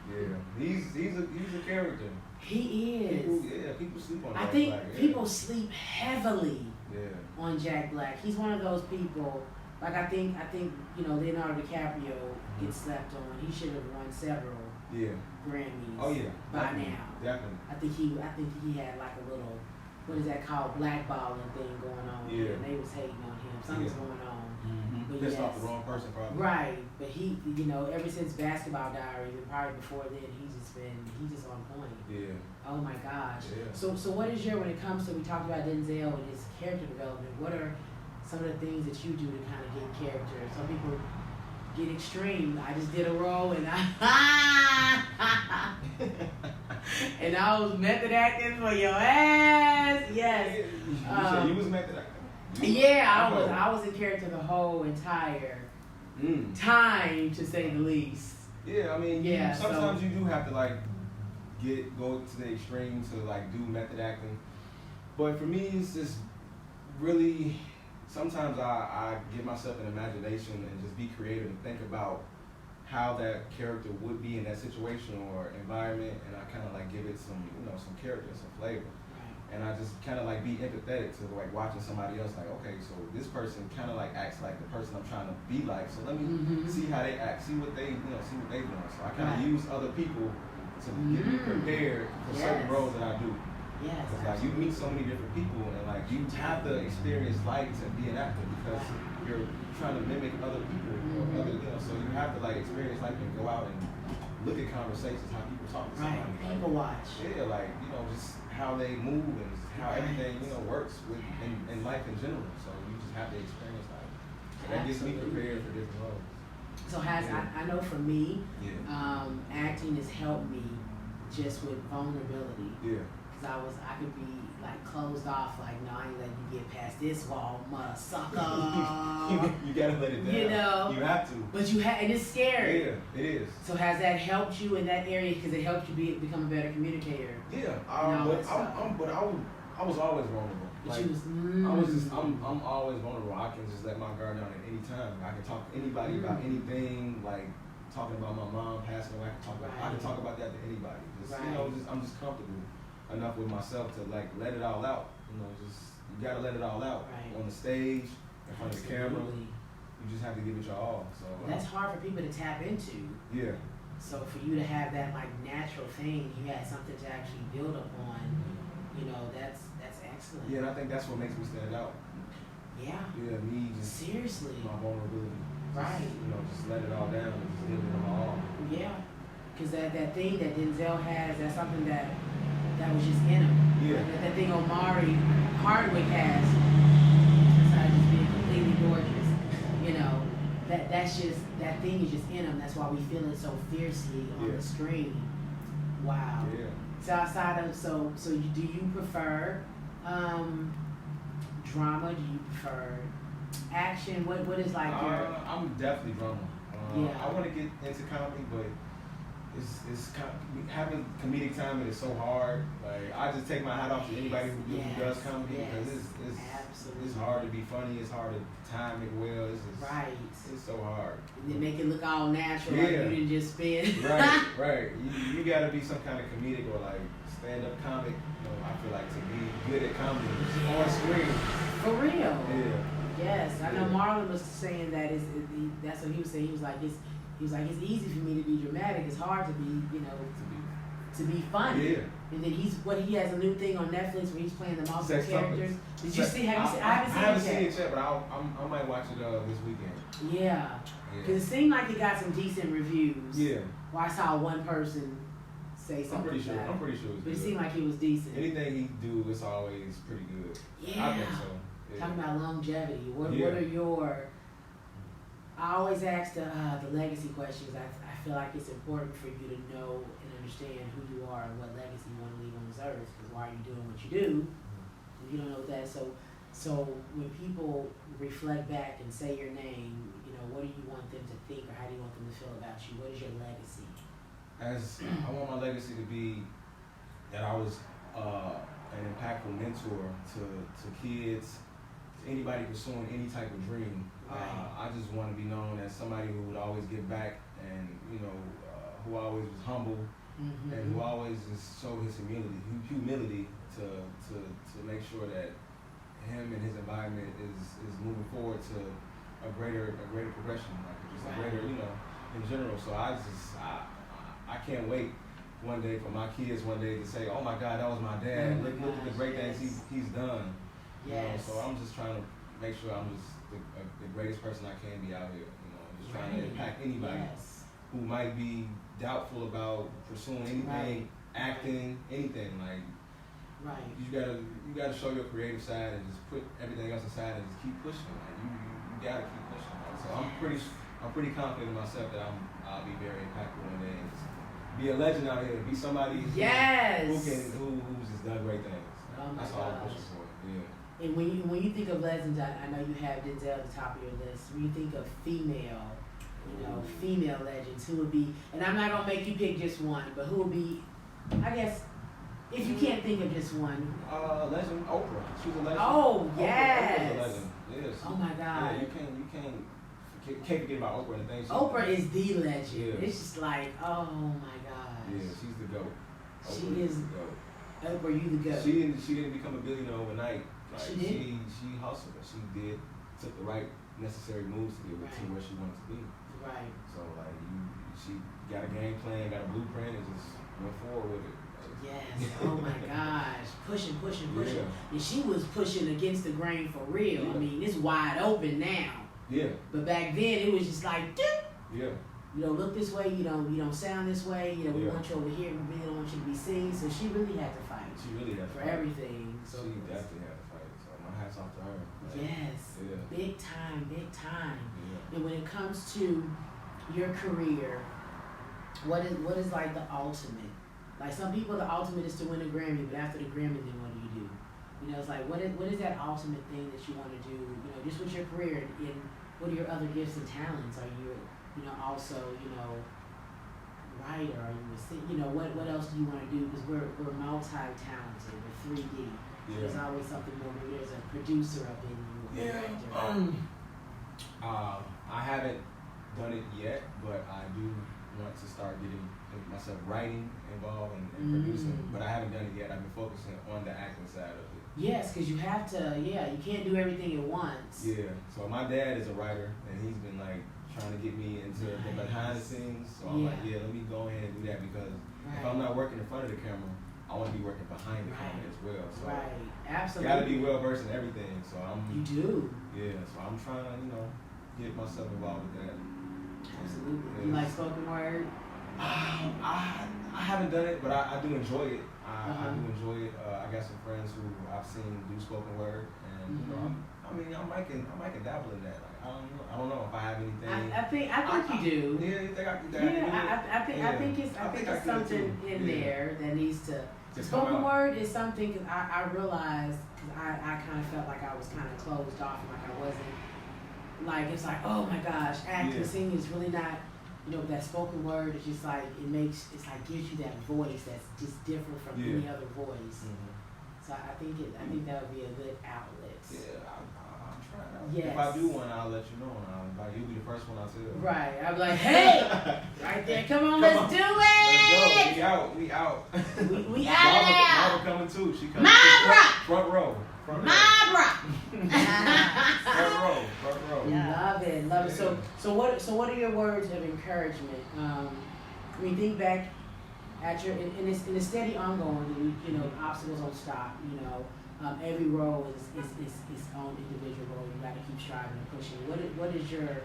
Yeah, he's a character. He is. People sleep on I Jack think Black. Yeah. people sleep heavily Yeah. on Jack Black. He's one of those people. Like I think Leonardo DiCaprio gets slept on. He should have won several Yeah. Grammys. Oh yeah. By Definitely. now. Definitely. I think he had like a little, what is that called, blackballing thing going on. Yeah. And they was hating on him. Something's Yeah. going on. But Pissed off yes. the wrong person probably. Right, but he, ever since Basketball Diaries and probably before then, he's just on point. Yeah. Oh my gosh. Yeah. So what is when it comes to, we talked about Denzel and his character development, what are some of the things that you do to kind of get character? Some people get extreme. I just did a role and and I was method acting for your ass. Yes. You said you was method acting. Yeah, I was in character the whole entire time, to say the least. Yeah, I mean, Yeah, sometimes you do have to like go to the extreme to like do method acting. But for me, it's just really, sometimes I give myself an imagination and just be creative and think about how that character would be in that situation or environment, and I kind of like give it some, some character, some flavor. And I just kind of like be empathetic to like watching somebody else, like, okay, so this person kind of like acts like the person I'm trying to be like, so let me see how they act, see what they doing. So I kind of use other people to get me prepared for certain roles that I do. Yes. Because like you meet so many different people, and like you have to experience life to be an actor, because you're trying to mimic other people or other, so you have to like experience life and go out and look at conversations, how people talk to somebody. Right. People watch. Yeah, like just how they move and how everything works in life in general. So you just have to experience life. So that gets me prepared for different roles. So I know for me, acting has helped me just with vulnerability. Yeah. Because I could be like closed off, like, no, I ain't letting you get past this wall, mother sucker. you gotta let it down. You know. You have to. But and it's scary. Yeah, it is. So has that helped you in that area? Because it helped you become a better communicator. Yeah. But I was always vulnerable. But like, you I'm always vulnerable. I can just let my guard down at any time. I can talk to anybody about anything, like talking about my mom passing away. I can talk about that to anybody. I'm just comfortable enough with myself to like let it all out. You gotta let it all out on the stage, in front of the camera. You just have to give it your all. So that's hard for people to tap into. Yeah. So for you to have that like natural thing, you had something to actually build upon. That's excellent. Yeah, and I think that's what makes me stand out. Yeah. Yeah, me just seriously. My vulnerability. Right. Just let it all down and just give it all. Yeah. Because that thing that Denzel has, that's something that was just in him. Yeah. That thing Omari Hardwick has, besides just being completely gorgeous, that thing is just in him. That's why we feel it so fiercely on the screen. Wow. Yeah. So outside of do you prefer drama? Do you prefer action? What is like your? I'm definitely drama. I want to get into comedy, but it's having comedic timing is so hard. Like I just take my hat off to anybody who does comedy, because it's hard to be funny. It's hard to time it well. It's so hard. And they make it look all natural, like you didn't just spin. Right. You gotta be some kind of comedic or like stand-up comic. I feel like to be good at comedy on screen. For real. Yeah. Yes, I know Marlon was saying that that's what he was saying. He was like, it's easy for me to be dramatic. It's hard to be, to be funny. Yeah. And then he has a new thing on Netflix where he's playing the multiple characters. Did you see? I haven't seen it yet, but I might watch it this weekend. Yeah. Because it seemed like it got some decent reviews. Yeah. Well, I saw one person say something. I'm pretty sure it's But good. it seemed like it was decent. Anything he do, it's always pretty good. Yeah. I think so. Yeah. Talking about longevity. What are your? I always ask the legacy questions. I feel like it's important for you to know and understand who you are and what legacy you want to leave on this earth. Because why are you doing what you do? If you don't know that, so when people reflect back and say your name, what do you want them to think, or how do you want them to feel about you? What is your legacy? I want my legacy to be that I was an impactful mentor to kids, to anybody pursuing any type of dream. I just want to be known as somebody who would always give back, and who always was humble, and who always just showed his humility to make sure that him and his environment is moving forward to a greater progression, like just a greater, in general. So I can't wait one day for my kids to say, oh my God, that was my dad. Look at the great things he's done. So I'm just trying to make sure I'm just the greatest person I can be out here. Just trying to impact anybody who might be doubtful about pursuing anything, acting, anything. Like, you gotta show your creative side and just put everything else aside and just keep pushing. Like, you gotta keep pushing. So I'm I'm pretty confident in myself that I'll be very impactful one day. And just be a legend out here. Be somebody who's just done great things. Oh my That's all I'm gosh. pushing for. Yeah. And when you think of legends, I know you have Denzel at the top of your list. When you think of female, female legends, who would be? And I'm not gonna make you pick just one, but who would be? I guess if you can't think of just one. Legend Oprah. She's a legend. Oh yes. Oprah's a legend. Yes. Oh my God. Yeah, you can't forget about Oprah and the things. Oprah is the legend. Yeah. It's just like, oh my gosh. Yeah, she's the GOAT. She is the GOAT. Oprah, you the GOAT. She didn't become a billionaire overnight. Like, she did. She hustled. She took the right necessary moves to get to where she wanted to be. Right. So like she got a game plan, got a blueprint, and just went forward with it. Yes. Oh my gosh. Pushing. Yeah. And she was pushing against the grain for real. Yeah. I mean, it's wide open now. Yeah. But back then it was just like, dude. Yeah. Look this way. You don't sound this way. We Yeah. want you over here. We really don't want you to be seen. So she really had to fight. She really had to for fight. everything. So She definitely had to fight. So my hat's off to her. Like, yes. Yeah. Big time. Yeah. And when it comes to your career, what is like the ultimate? Like some people, the ultimate is to win a Grammy, but after the Grammy, then what do you do? It's like what is that ultimate thing that you want to do? Just with your career, and what are your other gifts and talents? Are you, also, writer? Are you what else do you want to do? Because we're multi-talented. We're 3D. Yeah. There's always something more. Maybe there's a producer up in you. Yeah. Director. I haven't done it yet, but I do want to start getting myself writing involved and producing. But I haven't done it yet. I've been focusing on the acting side of it. Yes, because you have to. Yeah, you can't do everything at once. Yeah. So my dad is a writer, and he's been like trying to get me into the behind the scenes. So I'm like, let me go ahead and do that because if I'm not working in front of the camera, I want to be working behind the camera as well. So Absolutely. Got to be well versed in everything. So You do. Yeah. So I'm trying to get myself involved with that. Absolutely. Yeah. You like spoken word? I haven't done it, but I do enjoy it. I do enjoy it. I got some friends who I've seen do spoken word, and I might can dabble in that. Like, I don't know if I have anything. I think you do. Yeah, you think I could? I think it's something in there that needs to. Spoken word is something because I realized because I kind of felt like I was kind of closed off and like I wasn't like it's like oh my gosh acting singing is really not that spoken word is just like it's like gives you that voice that's just different from any other voice. So I think that would be a good outlet. Yeah, I'm trying. Yes. If I do one, I'll let you know, and you'll be the first one I'll tell. Right. I'm like, hey, right there. Come on, let's do it. Let's go. We out. We out now. Barbara coming too. She coming. Front row. Front row. Yeah. Love it. So what are your words of encouragement? When you think back at your in a steady ongoing, obstacles don't stop. Every role is its own individual role. You got to keep striving and pushing. What is your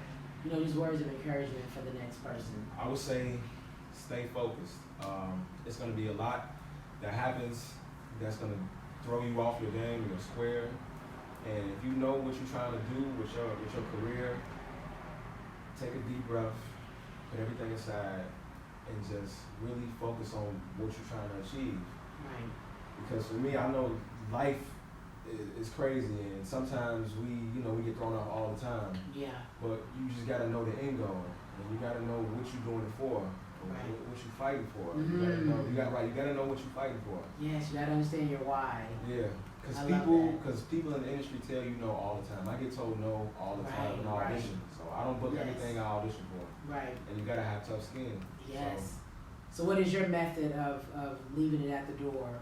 just words of encouragement for the next person? I would say stay focused. It's going to be a lot that happens that's going to throw you off your game, your square. And if you know what you're trying to do with your career, take a deep breath, put everything aside, and just really focus on what you're trying to achieve. Right. Because for me, I know life is crazy, and sometimes we get thrown off all the time. Yeah. But you just gotta know the end goal, and you gotta know what you're doing it for, what you're fighting for. You gotta know what you're fighting for. Yes, you gotta understand your why. Yeah. Because people in the industry tell you no all the time. I get told no all the time in audition. So I don't book everything I audition for. Right. And you gotta have tough skin. Yes. So what is your method of leaving it at the door?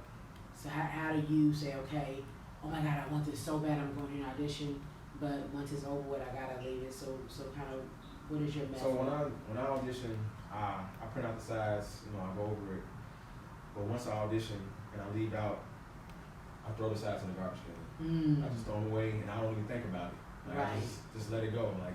So how do you say, okay, oh my God, I want this so bad, I'm going to an audition, but once it's over with, I gotta leave it. So kind of, what is your method? So when I audition, I print out the sides, I go over it. But once I audition and I leave out, I throw the sides in the garbage can. I just throw them away, and I don't even think about it. Like, I just let it go. Like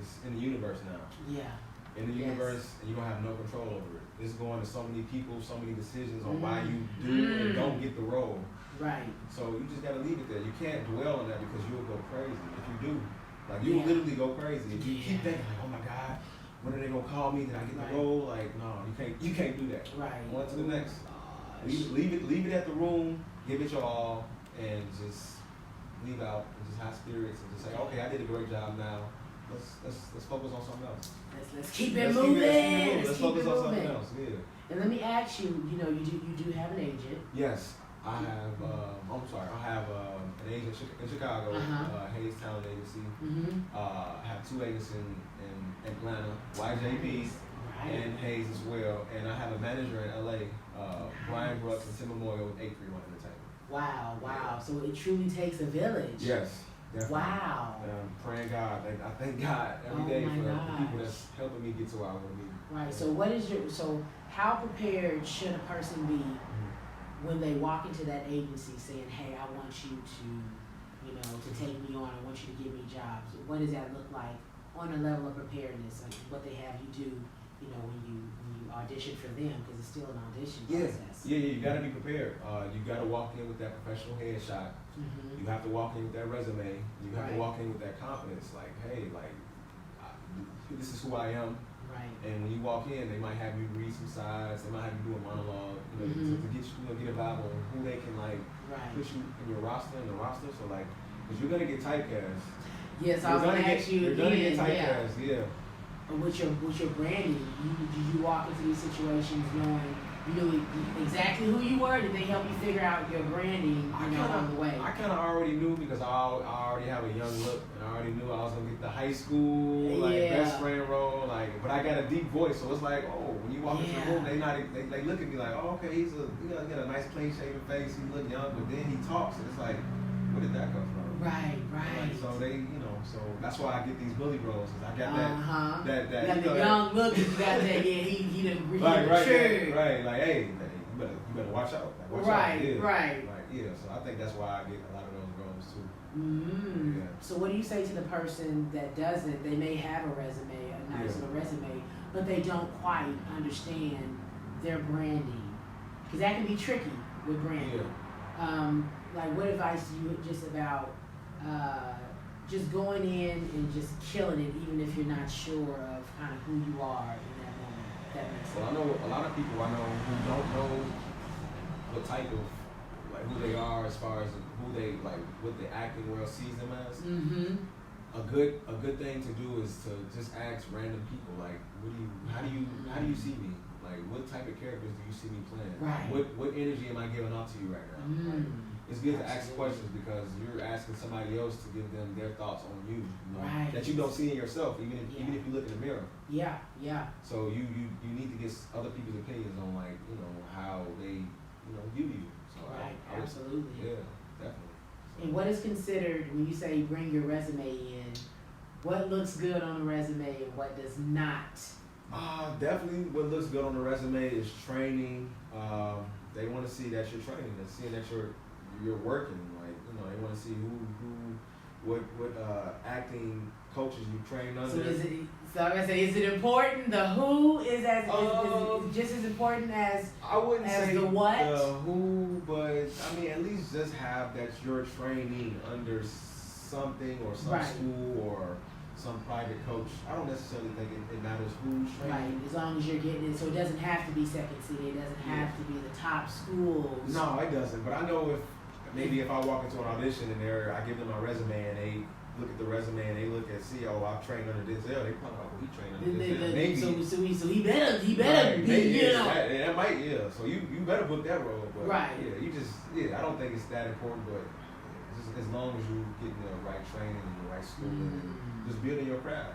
it's in the universe now. Yeah. In the universe, and you don't have no control over it. It's going to so many people, so many decisions on why you do and don't get the role. Right. So you just gotta leave it there. You can't dwell on that because you'll go crazy. If you do, Like you will literally go crazy if you keep thinking like, oh my God, when are they gonna call me? Did I get the role? Like, no, you can't do that. Right. On to the next. Leave it at the room. Give it your all, and just leave out and just have spirits and just say, okay, I did a great job now. Let's focus on something else. Let's keep it moving. Let's focus on something else. Yeah. And let me ask you, you do have an agent. Yes, I have. I have an agent in Chicago, Hayes Talent Agency. I have 2 agents in Atlanta, YJB and Hayes as well. And I have a manager in LA, Brian Brooks and Tim Memorial with 831 Entertainment. Wow. So it truly takes a village. Yes. Definitely. Wow. Praying God. I thank God every day for the people that's helping me get to where I want to be. Right. So how prepared should a person be when they walk into that agency saying, hey, I want you to take me on, I want you to give me jobs? What does that look like on a level of preparedness, like what they have you do, when you audition for them, because it's still an audition process. Yeah, you got to be prepared. You got to walk in with that professional headshot. You have to walk in with that resume. You have to walk in with that confidence, like, hey, this is who I am. Right. And when you walk in, they might have you read some sides. They might have you do a monologue, to get you get a vibe on who they can put you in your roster. So because you're gonna get typecast. Yes, I was gonna ask you You're gonna get typecast. Yeah. With your branding, you walk into these situations knowing you knew exactly who you were. Did they help you figure out your branding along the way? I kind of already knew because I already have a young look, and I already knew I was gonna get the high school best friend role. But I got a deep voice, so it's like, oh, when you walk into the room, they look at me like, oh, okay, he got a nice clean shaven face, he look young, but then he talks, and it's like, where did that come from? Right. So so that's why I get these bully roles, because I got that you got the young look, you got that, he didn't really mature. Right, like, hey, you better watch out. Watch out. Right. So I think that's why I get a lot of those roles too. Yeah. So what do you say to the person that doesn't? They may have a resume, a nice little resume, but they don't quite understand their branding, because that can be tricky with branding. What advice do you just about just going in and just killing it, even if you're not sure of kind of who you are in that moment? That makes sense. Well, I know a lot of people who don't know what type of who they are as far as who they what the acting world sees them as. A good thing to do is to just ask random people how do you see me? What type of characters do you see me playing? Right. What energy am I giving off to you right now? It's good to ask questions because you're asking somebody else to give them their thoughts on you, that you don't see in yourself, even if you look in the mirror. Yeah. So you need to get other people's opinions on how they view you. So absolutely. Yeah, definitely. So. And what is considered when you say bring your resume in? What looks good on a resume and what does not? Definitely, what looks good on the resume is training. They want to see that you're training. They're seeing that you're working. They want to see what acting coaches you trained under. So I'm gonna say, is it important? The who is just as important as I wouldn't say the what? The who, but I mean at least just have that you're training under something or some school or some private coach. I don't necessarily think it matters who's training. Right, as long as you're getting it, so it doesn't have to be Second City. It doesn't have to be the top schools. No, it doesn't. But I know if I walk into an audition and I give them my resume and they look at the resume and they look at I've trained under Denzel, they probably he trained under Denzel. Maybe. So he better be, That might, So you better book that role. But I don't think it's that important, but just as long as you get the right training and the right schooling and just building your craft.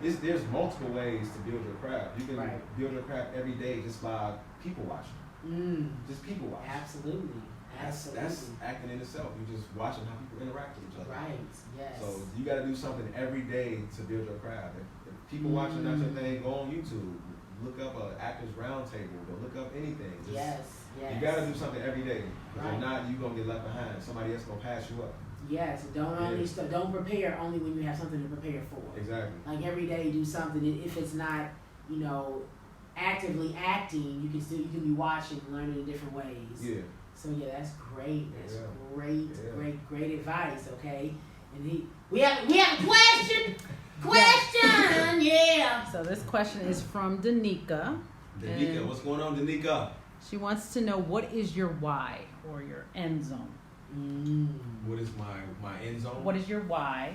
There's multiple ways to build your craft. You can build your craft every day just by people watching. Just people watching. Absolutely. That's acting in itself. You're just watching how people interact with each other. Right, yes. So you got to do something every day to build your craft. If people watching that your thing, go on YouTube, look up an actors roundtable, or look up anything. Yes. You got to do something every day. Because if not, you're going to get left behind. Somebody else going to pass you up. Yes, don't prepare only when you have something to prepare for. Exactly. Every day do something. If it's not, actively acting, you can be watching, learning in different ways. Yeah. So that's great. That's great advice. Okay. And we have a question. Question, yeah. So this question is from Danica. Danica, what's going on, Danica? She wants to know, what is your why or your end zone? What is my end zone? What is your why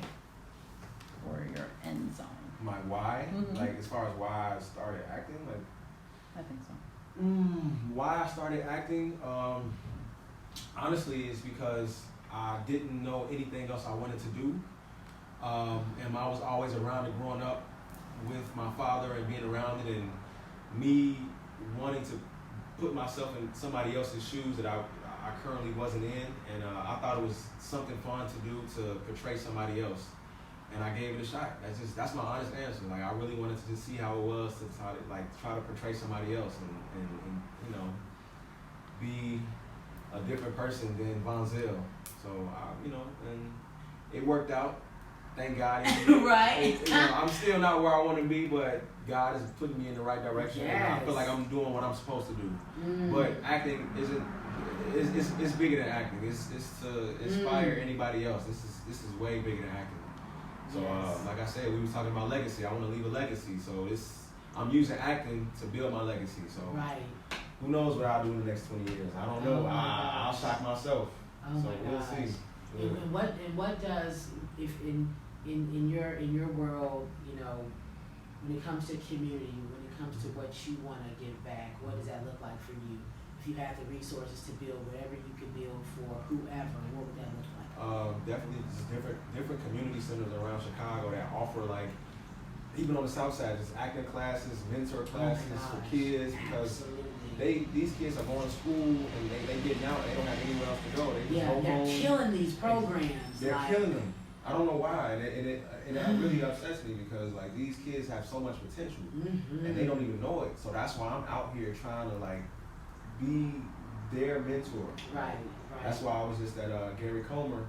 or your end zone? My why? Mm-hmm. Like as far as why I started acting? Like I think so. Why I started acting? Honestly, it's because I didn't know anything else I wanted to do. And I was always around it growing up with my father and being around it, and me wanting to put myself in somebody else's shoes that I currently wasn't in, and I thought it was something fun to do to portray somebody else, and I gave it a shot. That's my honest answer. Like I really wanted to just see how it was to try to portray somebody else and you know, be a different person than Vonzell. So and it worked out. Thank God. Right. I'm still not where I want to be, but God is putting me in the right direction. Yes. And I feel like I'm doing what I'm supposed to do. But acting it's bigger than acting. It's to inspire anybody else. This is way bigger than acting. So like I said, we were talking about legacy. I want to leave a legacy. So I'm using acting to build my legacy. So who knows what I'll do in the next 20 years? I don't know. I'll shock myself. Oh so my we'll gosh. see. And what does, if in your world, you know, when it comes to community, when it comes to what you want to give back, what does that look like for you? If you have the resources to build whatever you can build for whoever, what would that look like? Definitely just different community centers around Chicago that offer, like, even on the south side, just acting classes, mentor classes for kids, because these kids are going to school and they getting out and they don't have anywhere else to go. They just go they're home. killing these programs. They're killing them. I don't know why, and that really upsets me, because like these kids have so much potential and they don't even know it. So that's why I'm out here trying to like be their mentor. Right. That's why I was just at Gary Comer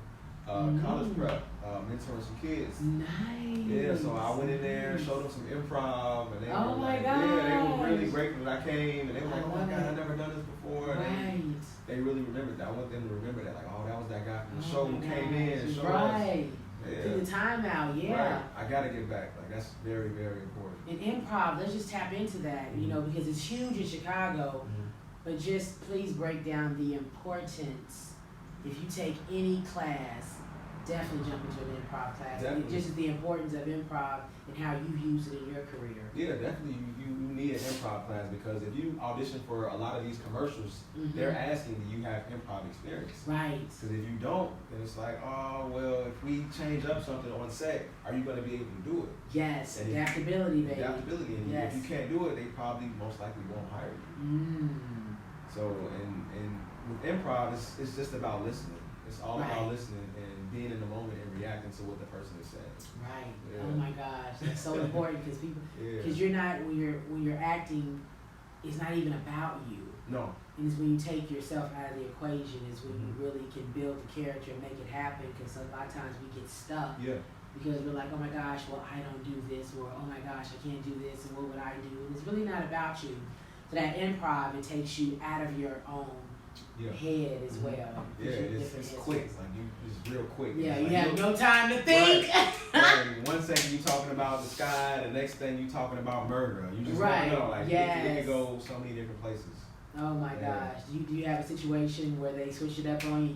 college prep, mentoring some kids. Nice. Yeah, so I went in there, showed them some improv, and they Oh were my like, gosh. yeah, they were really grateful that I came, and they were like, I oh my love God, it. I've never done this before. Right. And they really remembered that. I want them to remember that, like, oh, that was that guy from the show who came in and showed right. us. Yeah. Do the timeout, Right. I gotta get back. Like that's very, very important. And improv, let's just tap into that, you know, because it's huge in Chicago. But just please break down the importance. If you take any class, definitely jump into an improv class. Definitely. Just the importance of improv and how you use it in your career. Yeah, definitely. You need an improv class, because if you audition for a lot of these commercials, they're asking do you have improv experience. Right. Because if you don't, then it's like, oh, well, if we change up something on set, are you going to be able to do it? Yes, And adaptability, baby. Adaptability. And yes. if you can't do it, they probably most likely won't hire you. So, and with improv, it's just about listening. It's all about listening and being in the moment and reacting to what the person is saying. Right. Yeah. Oh my gosh, that's so important, because people, because Yeah. you're not, when you're acting, it's not even about you. No. And it's when you take yourself out of the equation, is when you really can build the character and make it happen. Because a lot of times we get stuck. Yeah. Because we're like, oh my gosh, well, I don't do this, or oh my gosh, I can't do this, and what would I do? And it's really not about you. So that improv, it takes you out of your own head as well. Yeah, it's quick. Like it's real quick. Yeah, it's you like, have no time to think. Right. 1 second you talking about the sky, the next thing you talking about murder. You just never know. Like it could go so many different places. Oh my gosh. Do you have a situation where they switched it up on you?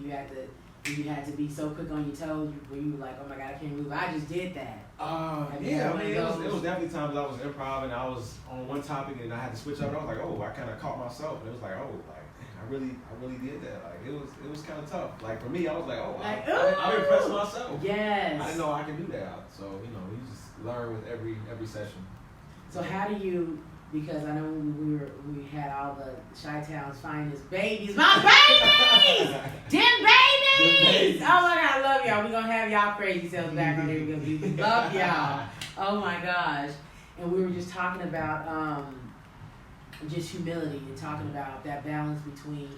You had to be so quick on your toes where you were like, oh my God, I can't move. I just did that. Yeah, I mean, it was definitely times I was improv and I was on one topic and I had to switch up. And I was like, oh, I kind of caught myself, and it was like, oh, like I really did that. Like it was kind of tough. Like for me, I was like, oh, I impressed myself. Yes. I didn't know I could do that. So you just learn with every session. So how do you? Because I know we had all the Chi-Town's finest babies. My babies! Them babies! Oh my God, I love y'all. We're going to have y'all crazy selves back on here. We love y'all. Oh my gosh. And we were just talking about just humility and talking about that balance between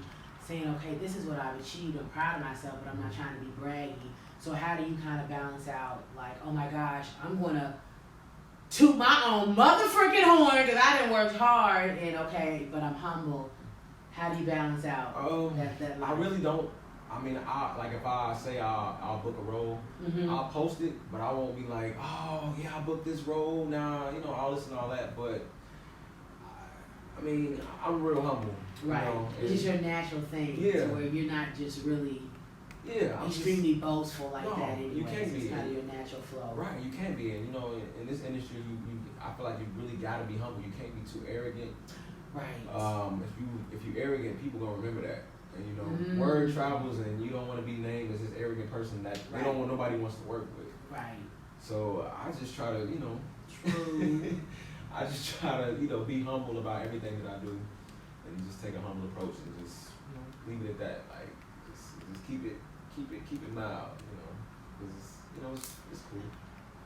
saying, okay, this is what I've achieved. I'm proud of myself, but I'm not trying to be braggy. So how do you kind of balance out, like, oh my gosh, I'm going to toot my own motherfucking horn because I didn't work hard, and okay, but I'm humble. How do you balance out that life? I really don't. I mean, if I say I'll book a role, I'll post it, but I won't be like, oh yeah, I booked this role now, all this and all that. But I mean, I'm real humble, right? You know, It's just your natural thing, yeah. where you're not just really I'm extremely boastful like no, that. Anyways. You can't be. It's kind of your natural flow, right? You can't be, and in this industry, I feel like you really gotta be humble. You can't be too arrogant. right? If you arrogant, people gonna remember that. And word travels, and you don't want to be named as this arrogant person that they don't want. Nobody wants to work with. Right. So I just try to, True. I just try to, be humble about everything that I do, and just take a humble approach and just leave it at that. Like just keep it mild, because it's cool.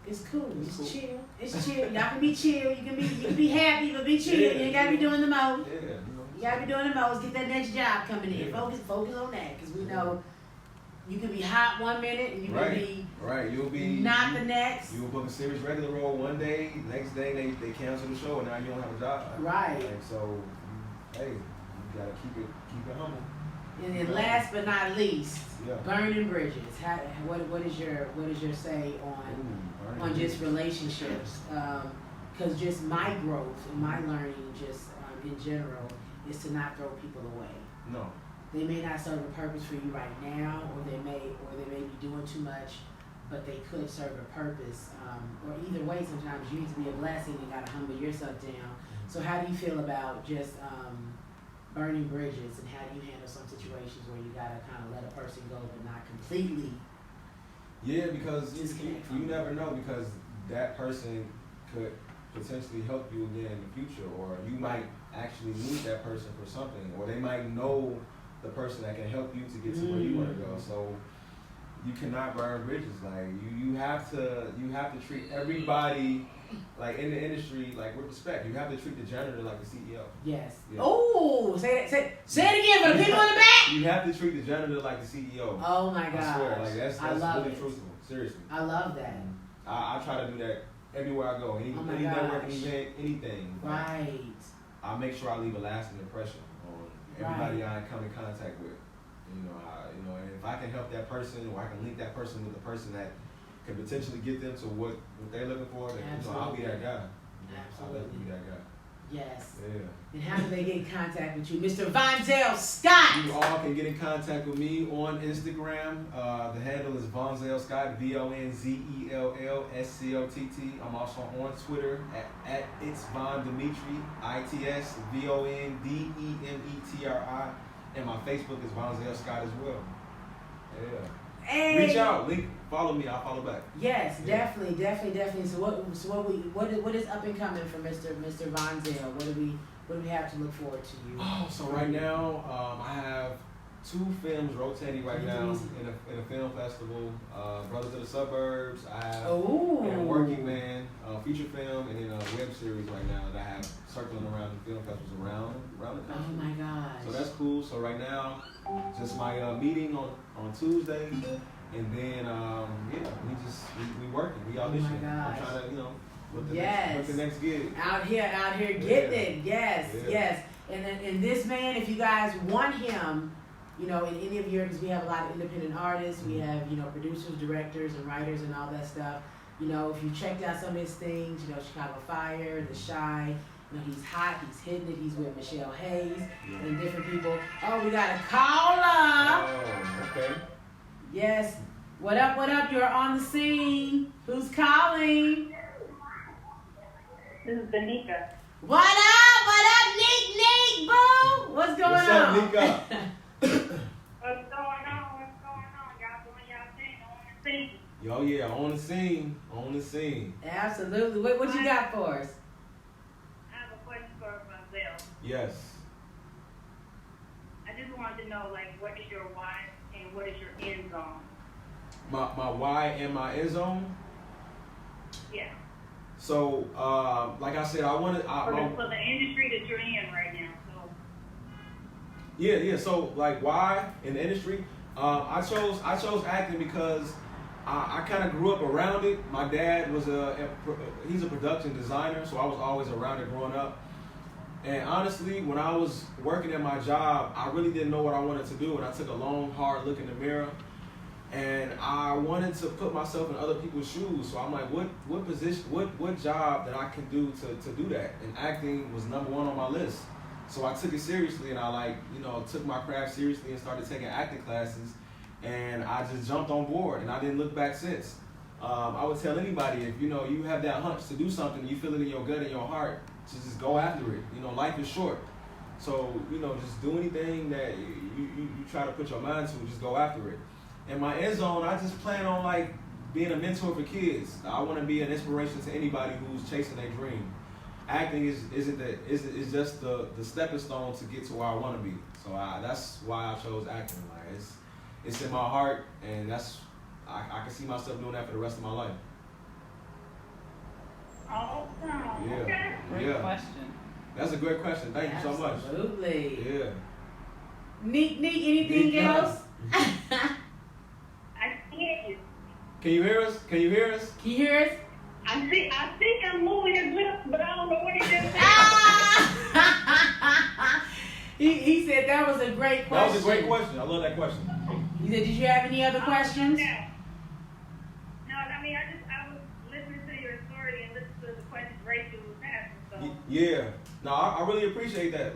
It's cool. It's cool. chill. It's chill. Y'all can be chill. You can be happy, but be chill. Yeah, you ain't gotta be doing the most. Yeah, You gotta be doing the most. Get that next job coming in. Yeah. Focus on that, because we know you can be hot one minute and you can be You'll be not the next. You will book a series regular role one day, next day they cancel the show, and now you don't have a job. Right. And so, hey, you gotta keep it humble. And then last but not least, Yeah. burning bridges. What is your say on just relationships? Because just my growth and my learning, just in general, is to not throw people away. No. They may not serve a purpose for you right now, or they may be doing too much, but they could serve a purpose. Or either way, sometimes you need to be a blessing and gotta humble yourself down. So how do you feel about just burning bridges, and how do you handle some situations where you gotta kind of let a person go but not completely? Yeah, because Disconnect you from never know, because that person could potentially help you again in the future, or you might actually need that person for something, or they might know the person that can help you to get to where you want to go. So you cannot burn bridges. Like you have to treat everybody like in the industry like with respect. You have to treat the janitor like the CEO. Yes. Yeah. Oh, say it again for the people in the back. You have to treat the janitor like the CEO. Oh my I gosh. swear, like that's I love really it. truthful. Seriously. I love that. I try to do that everywhere I go. Any networking event, anything. Right. I make sure I leave a lasting impression on everybody I come in contact with. And if I can help that person, or I can link that person with a person that can potentially get them to what they're looking for, then I'll be that guy. I'll definitely be that guy. Yes. Yeah. And how do they get in contact with you, Mr. Vonzell Scott? You all can get in contact with me on Instagram. The handle is Vonzell Scott, VonzellScott. I'm also on Twitter at It's Von Dimitri, ITSVonDemetri, and my Facebook is Vonzell Scott as well. Yeah. Hey. Reach out, follow me, I'll follow back. Yes, definitely. So what is up and coming for Mr. Vonzell? What do we have to look forward to you? Oh, so right now, I have 2 films rotating right now in a film festival. Brothers of the Suburbs. I have a Working Man feature film, and then a web series right now that I have circling around the film festivals around the country. Oh my gosh. So that's cool. So right now, just my meeting on Tuesday, and then we working. We auditioning. I'm trying to what the next gig. Out here getting it. Yes. And this man, if you guys want him, in any of your, because we have a lot of independent artists, we have, producers, directors, and writers, and all that stuff. If you checked out some of his things, Chicago Fire, The Shy, he's hot, he's hitting it, he's with Michelle Hayes, and different people. Oh, we got a caller. Oh, okay. Yes. What up? You're on the scene. Who's calling? This is Danica. What up, Nick, boo? What's going What's on? up, Nika? What's going on? Y'all doing y'all thing on the scene. Yo, yeah, on the scene. Absolutely. What you got for us? I have a question for Vonzell. Yes. I just wanted to know, what is your why and what is your end zone? My why and my end zone. Yeah. So, like I said, I wanted for the industry that you're in right now. So. Yeah. So, why in the industry? I chose acting because I kind of grew up around it. My dad was he's a production designer, so I was always around it growing up. And honestly, when I was working at my job, I really didn't know what I wanted to do, and I took a long, hard look in the mirror, and I wanted to put myself in other people's shoes. So I'm like, what position, what job that I can do to do that? And acting was number one on my list. So I took it seriously, and I took my craft seriously and started taking acting classes, and I just jumped on board, and I didn't look back since. I would tell anybody, if you have that hunch to do something, you feel it in your gut and your heart, to just go after it. Life is short. So, just do anything that you try to put your mind to, just go after it. In my end zone, I just plan on being a mentor for kids. I want to be an inspiration to anybody who's chasing their dream. Acting is just the stepping stone to get to where I want to be. So that's why I chose acting. It's in my heart, and I can see myself doing that for the rest of my life. Awesome. Yeah. Great question. That's a great question. Thank you so much. Absolutely. Yeah. Neat, anything Neat else? I hear you. Can you hear us? Can you hear us? I think I'm moving his lips, but I don't know what he just said. He said that was a great question. That was a great question. I love that question. He said, did you have any other questions? No, I mean, I was listening to your story and listening to the questions Racheal was asking, so. Yeah. No, I really appreciate that.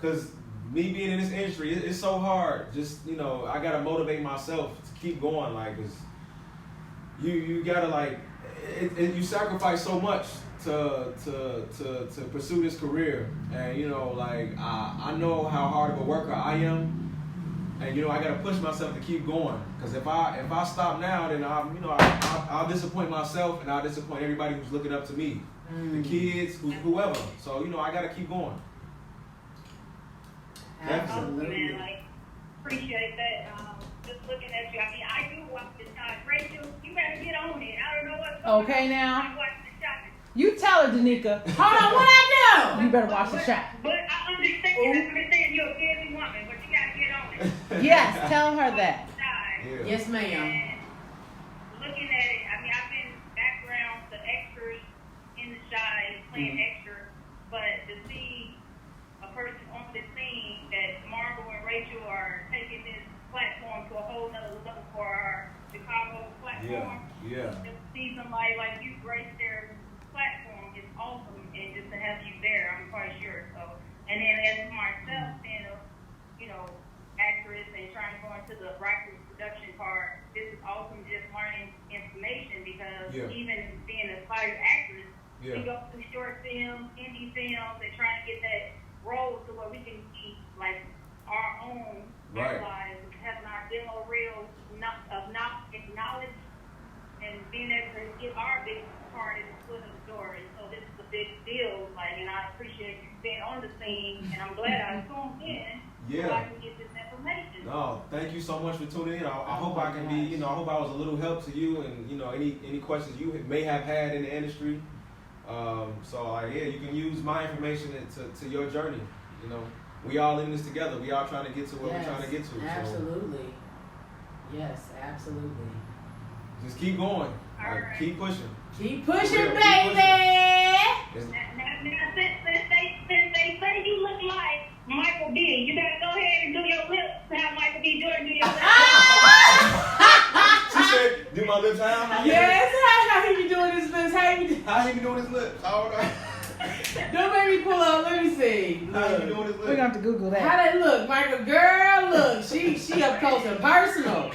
Because me being in this industry, it's so hard. Just, I got to motivate myself to keep going. Because you got to, you sacrifice so much to pursue this career. And, I know how hard of a worker I am. And, I got to push myself to keep going. Because if I stop now, then I'll disappoint myself, and I'll disappoint everybody who's looking up to me. The kids, whoever. So, I got to keep going. Absolutely. Man, appreciate that. Just looking at you, I mean, I do watch the shot. Racheal, you better get on it. I don't know what's going on. Okay, now. I'm watching the shot. You tell her, Danica. Hold on, what I do? You better watch the shot. But I understand you're a busy woman, but you gotta get on it. Yes, tell her that. Yeah. Yes, ma'am. And looking at it, I mean, I've been background to extras in the shot and playing extra, but to see a person on the scene that Margot and Racheal are taking this platform to a whole nother level for our Chicago platform. Yeah. To see somebody like you grace their platform is awesome, and just to have you there, I'm quite sure. So, and then as myself, being a actress and trying to go into the Racheal production part, this is awesome. Just learning information because even being a aspired actress, we go through short films, indie films, and trying to get that role to where we can be our own lives, having our demo reel of knowledge, and being able to get our big part in the foot of the door. And so this is a big deal, and I appreciate you being on the scene, and I'm glad I tuned in so I can get this information. No, thank you so much for tuning in. I hope I can be, I hope I was a little help to you, and any questions you may have had in the industry. You can use my information to your journey. We all in this together. We all trying to get to where we're trying to get to. Absolutely. Yes, absolutely. So just keep going. Right. Keep pushing. Keep pushing, Keep baby. pushing. Now, since they say you look like Michael B, you better go ahead and do your lips. Have Michael B. Jordan do your lips. She said, "Do my lips how?" Yes, how he be doing his lips? How he be doing his lips? I don't know. Don't make me pull up. Let me see. How he be doing his We're lips? gonna have to Google that. How they look, Michael? Girl, look. She up close and personal.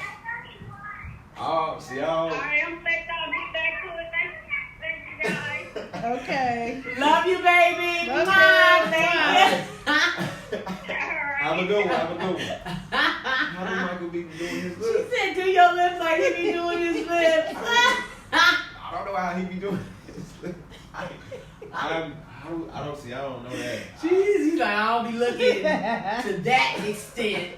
Oh, see y'all. All right, I'm glad y'all get back to it. Thank you guys. Okay. Love you, baby. Love Mwah, you. thank you. Have a good one. How do Michael be doing his She lips? said, do your lips like he be doing his lips. I don't know how he be doing his lips. I don't know that. Jeez, he's like, I don't be looking to that extent.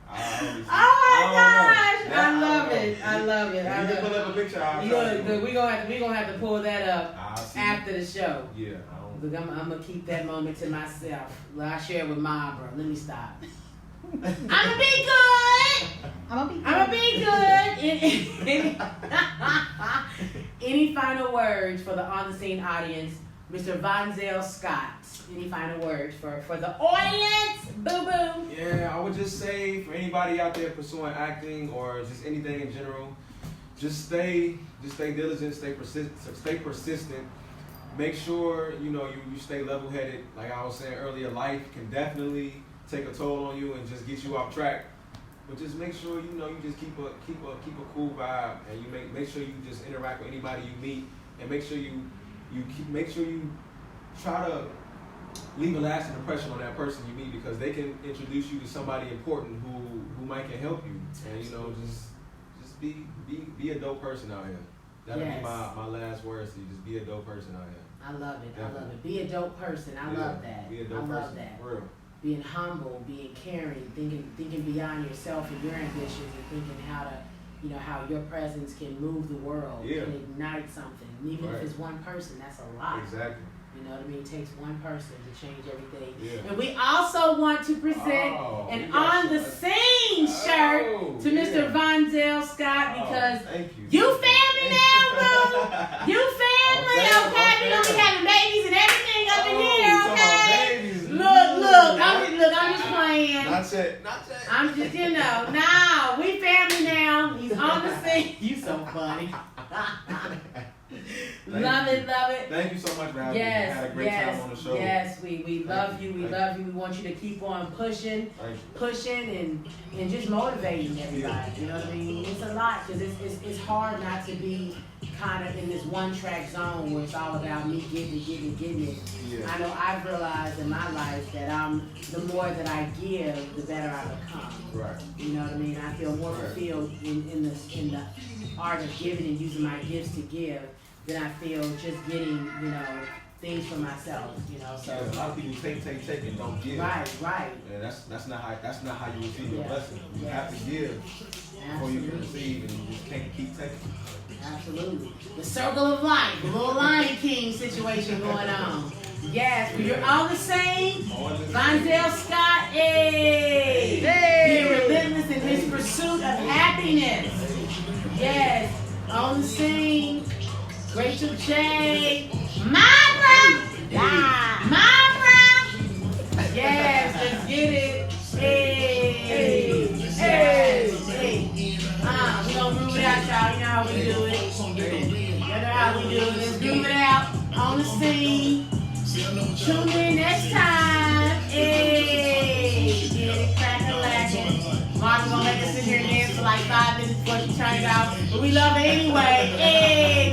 Oh my gosh! I love it. I love it. You can pull up a picture. Look, we gonna have to pull that up I'll see. after the show. Yeah. Look, I'm gonna keep that moment to myself. I share it with Mom, bro. Let me stop. I'ma be good. I'ma be good. Any final words for the on the scene audience Mr. Vonzell Scott. Any final words for the audience? Boo boo. Yeah, I would just say for anybody out there pursuing acting or just anything in general, just stay diligent, stay persistent. Make sure you stay level-headed. Like I was saying earlier, life can definitely take a toll on you and just get you off track. But just make sure you just keep a cool vibe, and you make sure you just interact with anybody you meet, and make sure you try to leave a lasting impression on that person you meet, because they can introduce you to somebody important who might can help you. And just be a dope person out here. That'll be my last words to you. Just be a dope person out here. I love it. Definitely. I love it. Be a dope person. I love that. Be a dope I love person. that. For real. Being humble, being caring, thinking beyond yourself and your ambitions, and thinking how your presence can move the world, can ignite something. And even if it's one person, that's a lot. Exactly. You know what I mean? It takes one person to change everything. Yeah. And we also want to present an On the Scene shirt to Mr. Vonzell Scott, because you family now, boo. You family, okay? We gonna be having babies and everything up in here, okay? Look, I'm just playing. Not yet. I'm just, no, we family now. He's on the scene. You so funny. Love it. Thank you so much for having me. I had a great time on the show. Yes, we love you. We love you. We want you to keep on pushing and just motivating everybody. You know what I mean? It's a lot, because it's hard not to be kind of in this one-track zone where it's all about me getting it. Yeah. I know I've realized in my life that the more that I give, the better I become. Right. You know what I mean? I feel more fulfilled in the art of giving and using my gifts to give than I feel just getting, things for myself. So a lot of people take and don't give. Right. And that's not how you receive your blessing. You have to give before you can receive, and you just can't keep taking. Absolutely. The circle of life, the little Lion King situation going on. Yes, but you're all the same. Vonzell Scott, being relentless in his pursuit of happiness. Yes, on the scene. Racheal J, Mama! Yes, let's get it. Hey. We gonna groove it out, y'all. You know how we do it. Let's groove it out on the scene. Tune in next time. Hey, get it crack-a-lackin'. Mark's gonna make us sit here and dance for like 5 minutes before she turns out, but we love it anyway. Hey.